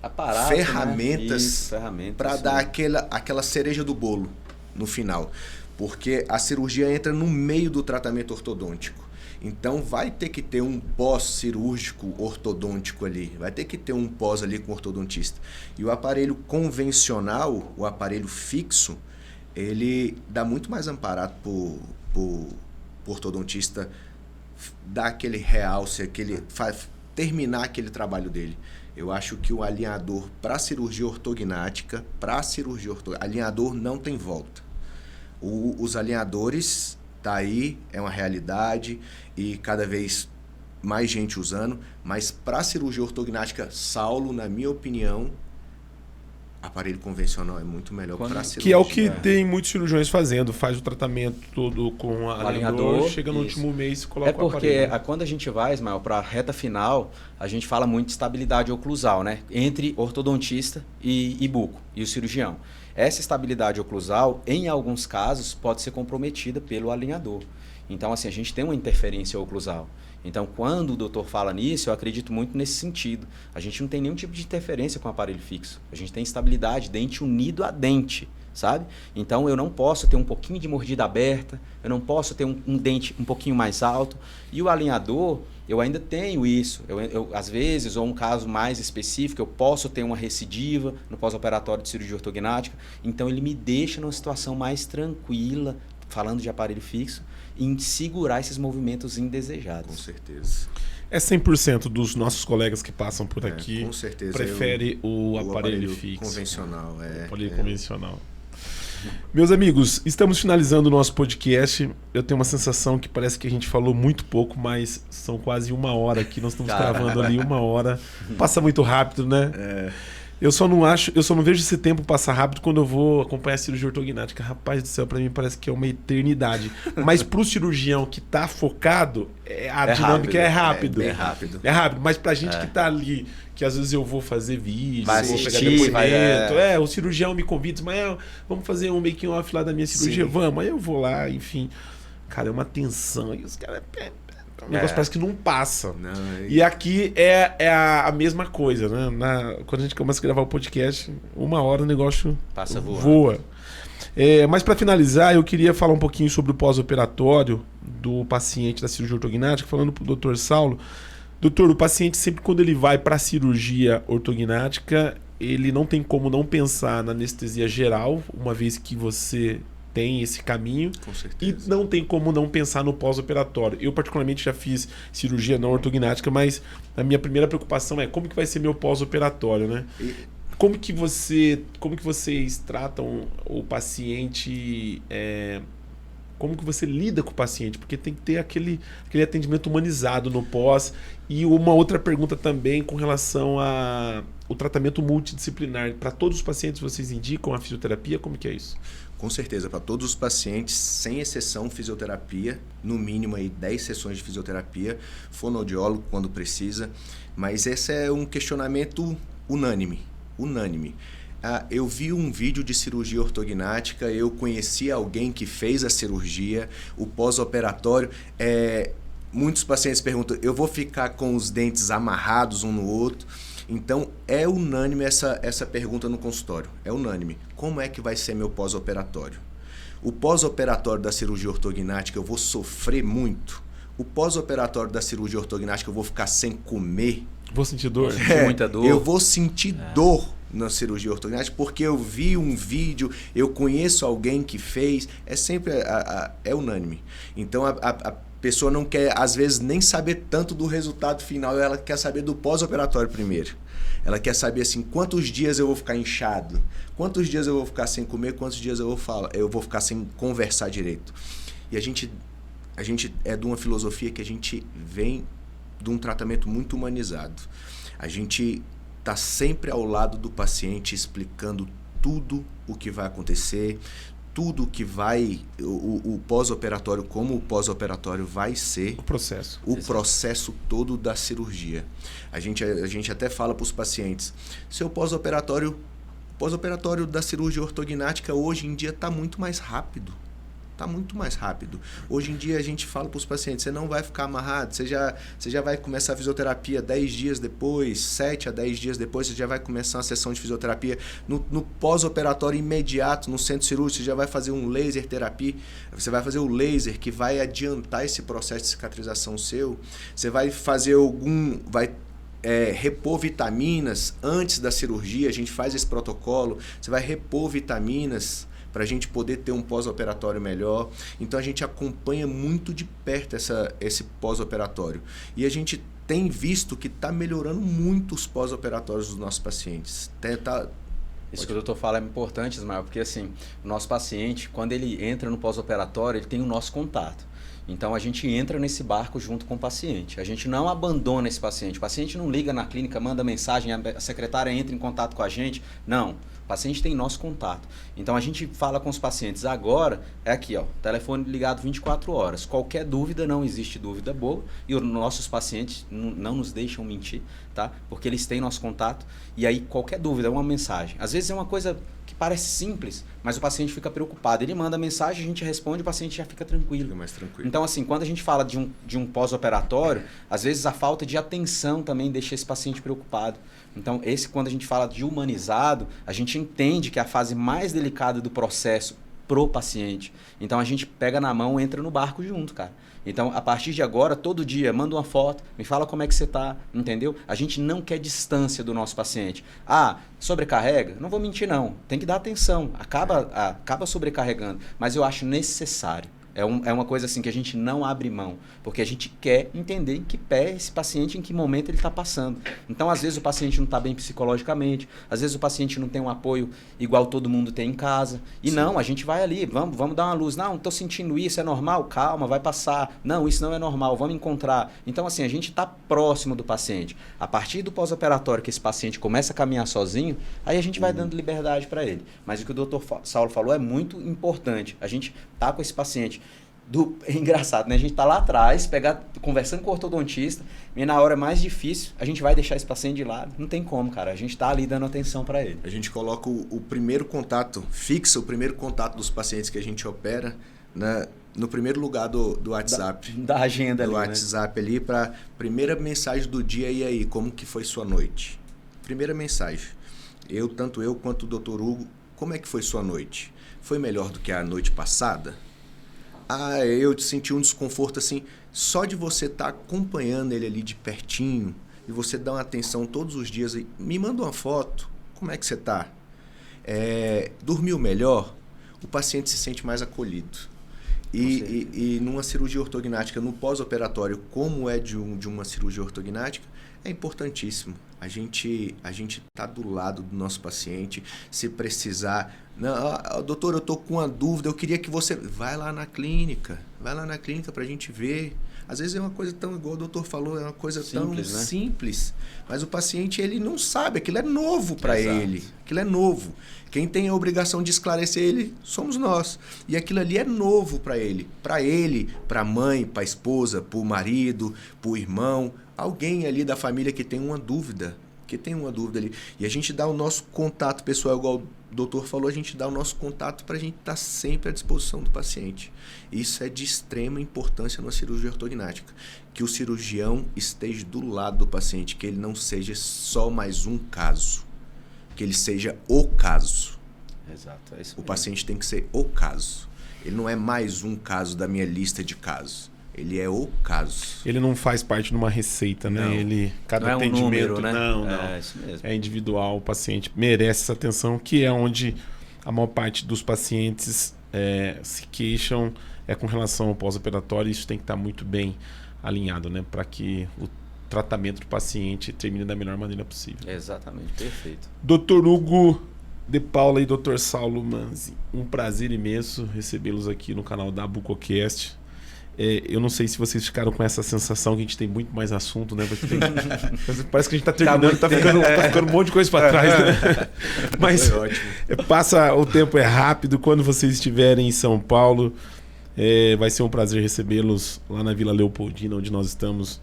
aparato, ferramentas, né? para dar aquela cereja do bolo no final. Porque a cirurgia entra no meio do tratamento ortodôntico. Então vai ter que ter um pós-cirúrgico ortodôntico ali, vai ter que ter um pós ali com o ortodontista. E o aparelho convencional, o aparelho fixo, ele dá muito mais amparado pro ortodontista dar aquele realce, terminar aquele trabalho dele. Eu acho que o alinhador para cirurgia ortognática, alinhador não tem volta. Os alinhadores tá aí, é uma realidade e cada vez mais gente usando, mas para cirurgia ortognática, Saulo, na minha opinião, aparelho convencional é muito melhor para cirurgia. Que é o que tem muitos cirurgiões fazendo, faz o tratamento todo com alinhador, chega no último mês e coloca o aparelho. É porque quando a gente vai, Ismael, para a reta final, a gente fala muito de estabilidade oclusal, né? Entre ortodontista e buco, e o cirurgião. Essa estabilidade oclusal, em alguns casos, pode ser comprometida pelo alinhador. Então, assim, a gente tem uma interferência oclusal. Então, quando o doutor fala nisso, eu acredito muito nesse sentido. A gente não tem nenhum tipo de interferência com o aparelho fixo. A gente tem estabilidade, dente unido a dente, sabe? Então, eu não posso ter um pouquinho de mordida aberta, eu não posso ter um dente um pouquinho mais alto. E o alinhador, eu ainda tenho isso. Eu, às vezes, ou um caso mais específico, eu posso ter uma recidiva no pós-operatório de cirurgia ortognática. Então, ele me deixa numa situação mais tranquila, falando de aparelho fixo, em segurar esses movimentos indesejados. Com certeza. É 100% dos nossos colegas que passam por aqui com certeza, prefere o aparelho fixo. Convencional. O aparelho convencional. Meus amigos, estamos finalizando o nosso podcast. Eu tenho uma sensação que parece que a gente falou muito pouco, mas são quase 1 hora aqui. Nós estamos gravando ali 1 hora. Passa muito rápido, né? Eu só não vejo esse tempo passar rápido quando eu vou acompanhar a cirurgia ortognática. Rapaz do céu, pra mim parece que é uma eternidade. Mas pro cirurgião que tá focado, a dinâmica é rápido. É rápido. É rápido, mas pra gente que tá ali, que às vezes eu vou fazer vídeo, vai vou pegar assistir, depoimento, o cirurgião me convida, mas vamos fazer um making off lá da minha cirurgia? Sim. Vamos, aí eu vou lá, enfim. Cara, é uma tensão. E os caras... O negócio parece que não passa. Não, E aqui é a mesma coisa, né? Quando a gente começa a gravar o podcast, 1 hora o negócio passa voa. Mas para finalizar, eu queria falar um pouquinho sobre o pós-operatório do paciente da cirurgia ortognática, falando para o Dr. Saulo. Doutor, o paciente sempre quando ele vai para a cirurgia ortognática, ele não tem como não pensar na anestesia geral, uma vez que você tem esse caminho. Com certeza. E não tem como não pensar no pós-operatório. Eu particularmente já fiz cirurgia não ortognática, mas a minha primeira preocupação é como que vai ser meu pós-operatório, né? Como que vocês tratam o paciente, como que você lida com o paciente? Porque tem que ter aquele atendimento humanizado no pós. E uma outra pergunta também com relação ao tratamento multidisciplinar. Para todos os pacientes vocês indicam a fisioterapia? Como que é isso? Com certeza, para todos os pacientes, sem exceção, fisioterapia, no mínimo aí 10 sessões de fisioterapia, fonoaudiólogo quando precisa, mas esse é um questionamento unânime. Eu vi um vídeo de cirurgia ortognática, eu conheci alguém que fez a cirurgia, o pós-operatório, muitos pacientes perguntam, eu vou ficar com os dentes amarrados um no outro? Então, é unânime essa pergunta no consultório. É unânime. Como é que vai ser meu pós-operatório? O pós-operatório da cirurgia ortognática eu vou sofrer muito. O pós-operatório da cirurgia ortognática eu vou ficar sem comer. Vou sentir dor? Muita dor. Eu vou sentir dor na cirurgia ortognática porque eu vi um vídeo, eu conheço alguém que fez. É sempre é unânime. Então, a pessoa não quer, às vezes, nem saber tanto do resultado final, ela quer saber do pós-operatório primeiro. Ela quer saber assim, quantos dias eu vou ficar inchado, quantos dias eu vou ficar sem comer, quantos dias eu vou ficar sem conversar direito. E a gente é de uma filosofia que a gente vem de um tratamento muito humanizado. A gente está sempre ao lado do paciente explicando tudo o que vai acontecer, tudo que vai, o pós-operatório, como o pós-operatório vai ser. O processo. O processo todo da cirurgia. A gente até fala para os pacientes, seu pós-operatório da cirurgia ortognática hoje em dia está muito mais rápido. Está muito mais rápido. Hoje em dia a gente fala para os pacientes, você não vai ficar amarrado, você já vai começar a fisioterapia 10 dias depois, 7 a 10 dias depois, você já vai começar uma sessão de fisioterapia. No pós-operatório imediato, no centro cirúrgico, você já vai fazer um laser terapia, você vai fazer o laser que vai adiantar esse processo de cicatrização seu, você vai fazer repor vitaminas antes da cirurgia, a gente faz esse protocolo, você vai repor vitaminas para a gente poder ter um pós-operatório melhor. Então a gente acompanha muito de perto esse pós-operatório. E a gente tem visto que está melhorando muito os pós-operatórios dos nossos pacientes. Isso que o doutor fala é importante, Ismael, porque assim, o nosso paciente, quando ele entra no pós-operatório, ele tem o nosso contato. Então a gente entra nesse barco junto com o paciente. A gente não abandona esse paciente. O paciente não liga na clínica, manda mensagem, a secretária entra em contato com a gente. Não. O paciente tem nosso contato. Então a gente fala com os pacientes agora, é aqui, ó, telefone ligado 24 horas. Qualquer dúvida, não existe dúvida boa. E os nossos pacientes não nos deixam mentir, tá? Porque eles têm nosso contato. E aí qualquer dúvida é uma mensagem. Às vezes é uma coisa que parece simples, mas o paciente fica preocupado. Ele manda a mensagem, a gente responde, o paciente já fica tranquilo. Fica mais tranquilo. Então assim, quando a gente fala de um pós-operatório, às vezes a falta de atenção também deixa esse paciente preocupado. Então, quando a gente fala de humanizado, a gente entende que é a fase mais delicada do processo pro paciente. Então, a gente pega na mão, entra no barco junto, cara. Então, a partir de agora, todo dia, manda uma foto, me fala como é que você tá, entendeu? A gente não quer distância do nosso paciente. Sobrecarrega? Não vou mentir, não. Tem que dar atenção. Acaba sobrecarregando. Mas eu acho necessário. É uma coisa assim que a gente não abre mão, porque a gente quer entender em que pé esse paciente, em que momento ele está passando. Então, às vezes o paciente não está bem psicologicamente, às vezes o paciente não tem um apoio igual todo mundo tem em casa. E não, a gente vai ali, vamos dar uma luz. Não, estou sentindo isso, é normal? Calma, vai passar. Não, isso não é normal, vamos encontrar. Então, assim, a gente está próximo do paciente. A partir do pós-operatório que esse paciente começa a caminhar sozinho, aí a gente vai dando liberdade para ele. Mas o que o Dr. Saulo falou é muito importante. A gente tá com esse paciente. É engraçado, né? A gente tá lá atrás, conversando com o ortodontista, e na hora mais difícil, a gente vai deixar esse paciente de lado. Não tem como, cara. A gente tá ali dando atenção para ele. A gente coloca o primeiro contato, fixa o primeiro contato dos pacientes que a gente opera no primeiro lugar do WhatsApp. Da agenda ali, do WhatsApp, né? Ali, para primeira mensagem do dia. E aí, como que foi sua noite? Primeira mensagem. Tanto eu quanto o Dr. Hugo, como é que foi sua noite? Foi melhor do que a noite passada? Eu senti um desconforto assim, só de você estar acompanhando ele ali de pertinho e você dar uma atenção todos os dias. Me manda uma foto, como é que você está? Dormiu melhor? O paciente se sente mais acolhido. E numa cirurgia ortognática, no pós-operatório, como é de uma cirurgia ortognática, é importantíssimo. A gente tá do lado do nosso paciente. Se precisar, não, doutor, eu tô com uma dúvida, eu queria que você vai lá na clínica pra gente ver. Às vezes é uma coisa tão, igual o doutor falou, é uma coisa simples, tão simples, mas o paciente ele não sabe, aquilo é novo para ele, aquilo é novo. Quem tem a obrigação de esclarecer ele somos nós. E aquilo ali é novo para ele, para a mãe, para a esposa, para o marido, para o irmão, alguém ali da família que tem uma dúvida ali. E a gente dá o nosso contato pessoal, igual o doutor falou, a gente dá o nosso contato para a gente estar sempre à disposição do paciente. Isso é de extrema importância na cirurgia ortognática. Que o cirurgião esteja do lado do paciente, que ele não seja só mais um caso, que ele seja o caso. Exato, é isso mesmo. O paciente tem que ser o caso. Ele não é mais um caso da minha lista de casos. Ele é o caso. Ele não faz parte de uma receita, né? Cada não atendimento... É um número, né? Não. É isso mesmo. É individual. O paciente merece essa atenção, que é onde a maior parte dos pacientes se queixam com relação ao pós-operatório. Isso tem que estar muito bem alinhado, né? Para que o tratamento do paciente termine da melhor maneira possível. Exatamente, perfeito. Dr. Hugo de Paula e Dr. Saulo Manzi, um prazer imenso recebê-los aqui no canal da Bucocast. Eu não sei se vocês ficaram com essa sensação que a gente tem muito mais assunto, né? Parece que a gente está terminando, tá ficando um monte de coisa para trás, né? Mas passa, o tempo é rápido. Quando vocês estiverem em São Paulo, vai ser um prazer recebê-los lá na Vila Leopoldina, onde nós estamos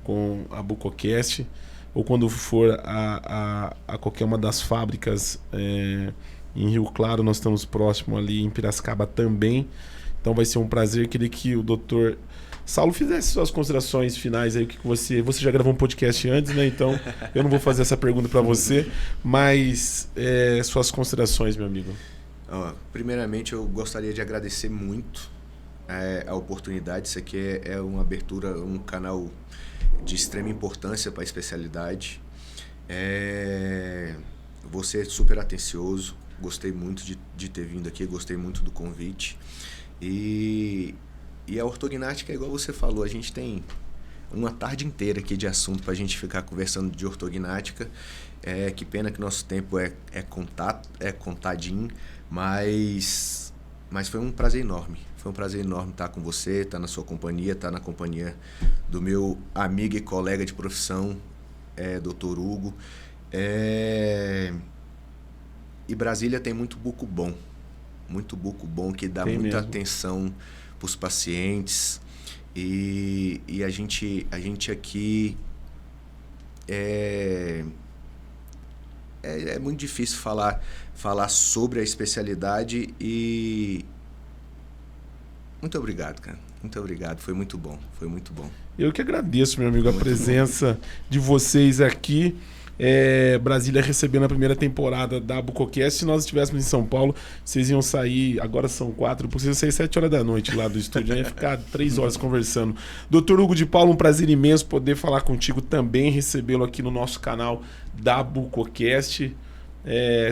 com a Bucocast, ou quando for a qualquer uma das fábricas em Rio Claro, nós estamos próximo ali em Piracicaba também. Então vai ser um prazer. Queria que o Dr. Saulo fizesse suas considerações finais aí. Você já gravou um podcast antes, né? Então eu não vou fazer essa pergunta para você, mas suas considerações, meu amigo. Primeiramente, eu gostaria de agradecer muito a oportunidade. Isso aqui é uma abertura, um canal de extrema importância para a especialidade. Você é super atencioso. Gostei muito de ter vindo aqui, gostei muito do convite. E a ortognática, igual você falou, a gente tem uma tarde inteira aqui de assunto para a gente ficar conversando de ortognática. Que pena que nosso tempo é contadinho, mas foi um prazer enorme. Foi um prazer enorme estar com você, estar na sua companhia, estar na companhia do meu amigo e colega de profissão, Dr. Hugo. E Brasília tem muito buco bom que dá tem muita mesmo. atenção para os pacientes. E a gente aqui é muito difícil falar sobre a especialidade. E muito obrigado, cara. Muito obrigado. Foi muito bom. Eu que agradeço, meu amigo, a presença de vocês aqui. Brasília recebendo a primeira temporada da Bucocast. Se nós estivéssemos em São Paulo, vocês iam sair, agora são 4, vocês iam sair 7 horas da noite lá do estúdio, ia ficar 3 horas conversando. Dr. Hugo de Paula, um prazer imenso poder falar contigo também, recebê-lo aqui no nosso canal da Bucocast.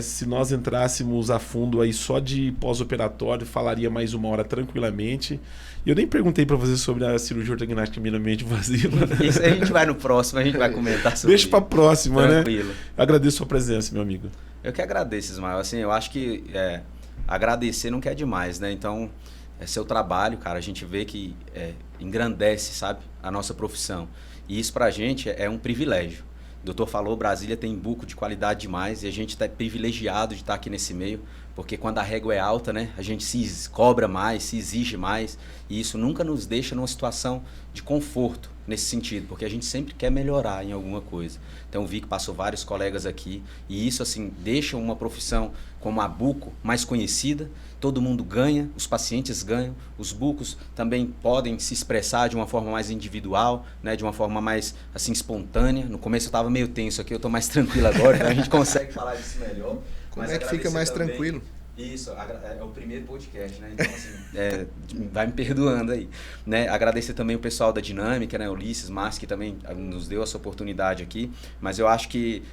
Se nós entrássemos a fundo aí só de pós-operatório, falaria mais 1 hora tranquilamente. E eu nem perguntei para você sobre a cirurgia ortognática minimamente invasiva. Isso a gente vai no próximo, a gente vai comentar sobre Deixa para próxima, tranquilo. né? Eu agradeço a sua presença, meu amigo. Eu que agradeço, Ismael. Assim, eu acho que agradecer não quer demais, né? Então, é seu trabalho, cara. A gente vê que engrandece, sabe, a nossa profissão. E isso pra gente é um privilégio. O doutor falou, Brasília tem buco de qualidade demais e a gente está privilegiado de estar aqui nesse meio, porque quando a régua é alta, né, a gente se cobra mais, se exige mais, e isso nunca nos deixa numa situação de conforto nesse sentido, porque a gente sempre quer melhorar em alguma coisa. Então vi que passou vários colegas aqui e isso assim deixa uma profissão como a buco mais conhecida, todo mundo ganha, os pacientes ganham, os bucos também podem se expressar de uma forma mais individual, né, de uma forma mais assim espontânea. No começo eu estava meio tenso aqui, eu estou mais tranquilo agora, então a gente consegue falar disso melhor. Como é que fica mais também, tranquilo? Isso, é o primeiro podcast, né? Então, assim, vai me perdoando aí. Né? Agradecer também o pessoal da Dinâmica, né? Ulisses, Márcio, que também nos deu essa oportunidade aqui. Mas eu acho que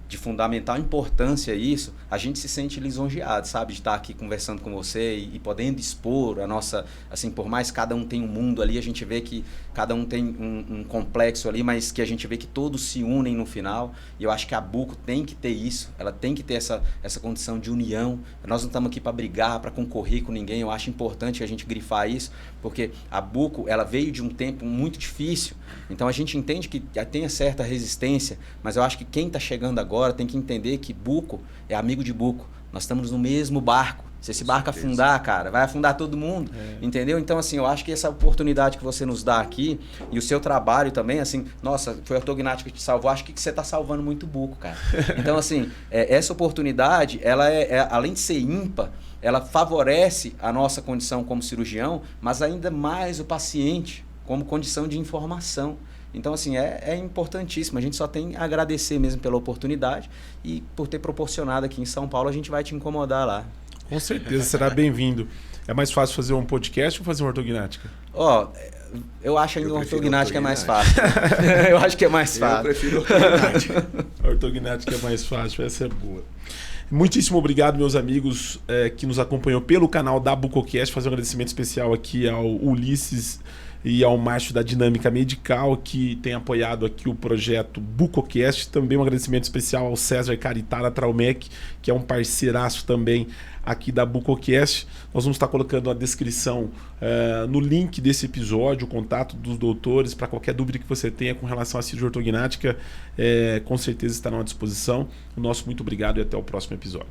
de fundamental importância isso, a gente se sente lisonjeado, sabe? De estar aqui conversando com você e podendo expor a nossa... Assim, por mais que cada um tem um mundo ali, a gente vê que cada um tem um complexo ali, mas que a gente vê que todos se unem no final. E eu acho que a buco tem que ter isso, ela tem que ter essa condição de união. Nós não estamos aqui para brigar, para concorrer com ninguém. Eu acho importante a gente grifar isso, porque a buco ela veio de um tempo muito difícil. Então a gente entende que tem certa resistência, mas eu acho que quem está chegando agora tem que entender que buco é amigo de buco. Nós estamos no mesmo barco. Se esse barco afundar, cara, vai afundar todo mundo, entendeu? Então, assim, eu acho que essa oportunidade que você nos dá aqui e o seu trabalho também, assim, nossa, foi a ortognática que te salvou, acho que você está salvando muito buco, cara. Então, assim, essa oportunidade, ela além de ser ímpar, ela favorece a nossa condição como cirurgião, mas ainda mais o paciente como condição de informação. Então, assim, é importantíssimo. A gente só tem a agradecer mesmo pela oportunidade e por ter proporcionado aqui em São Paulo, a gente vai te incomodar lá. Com certeza, será bem-vindo. É mais fácil fazer um podcast ou fazer uma ortognática? Eu acho ainda uma ortognática é mais fácil. Eu acho que é mais fácil. Eu prefiro ortognática. A ortognática é mais fácil, essa é boa. Muitíssimo obrigado, meus amigos que nos acompanham pelo canal da BucoCast. Fazer um agradecimento especial aqui ao Ulisses e ao Márcio da Dinâmica Medical, que tem apoiado aqui o projeto BucoCast. Também um agradecimento especial ao César Caritara Traumec, que é um parceiraço também aqui da BucoCast. Nós vamos estar colocando na descrição no link desse episódio o contato dos doutores para qualquer dúvida que você tenha com relação à cirurgia ortognática, com certeza estarão à disposição. O nosso muito obrigado e até o próximo episódio.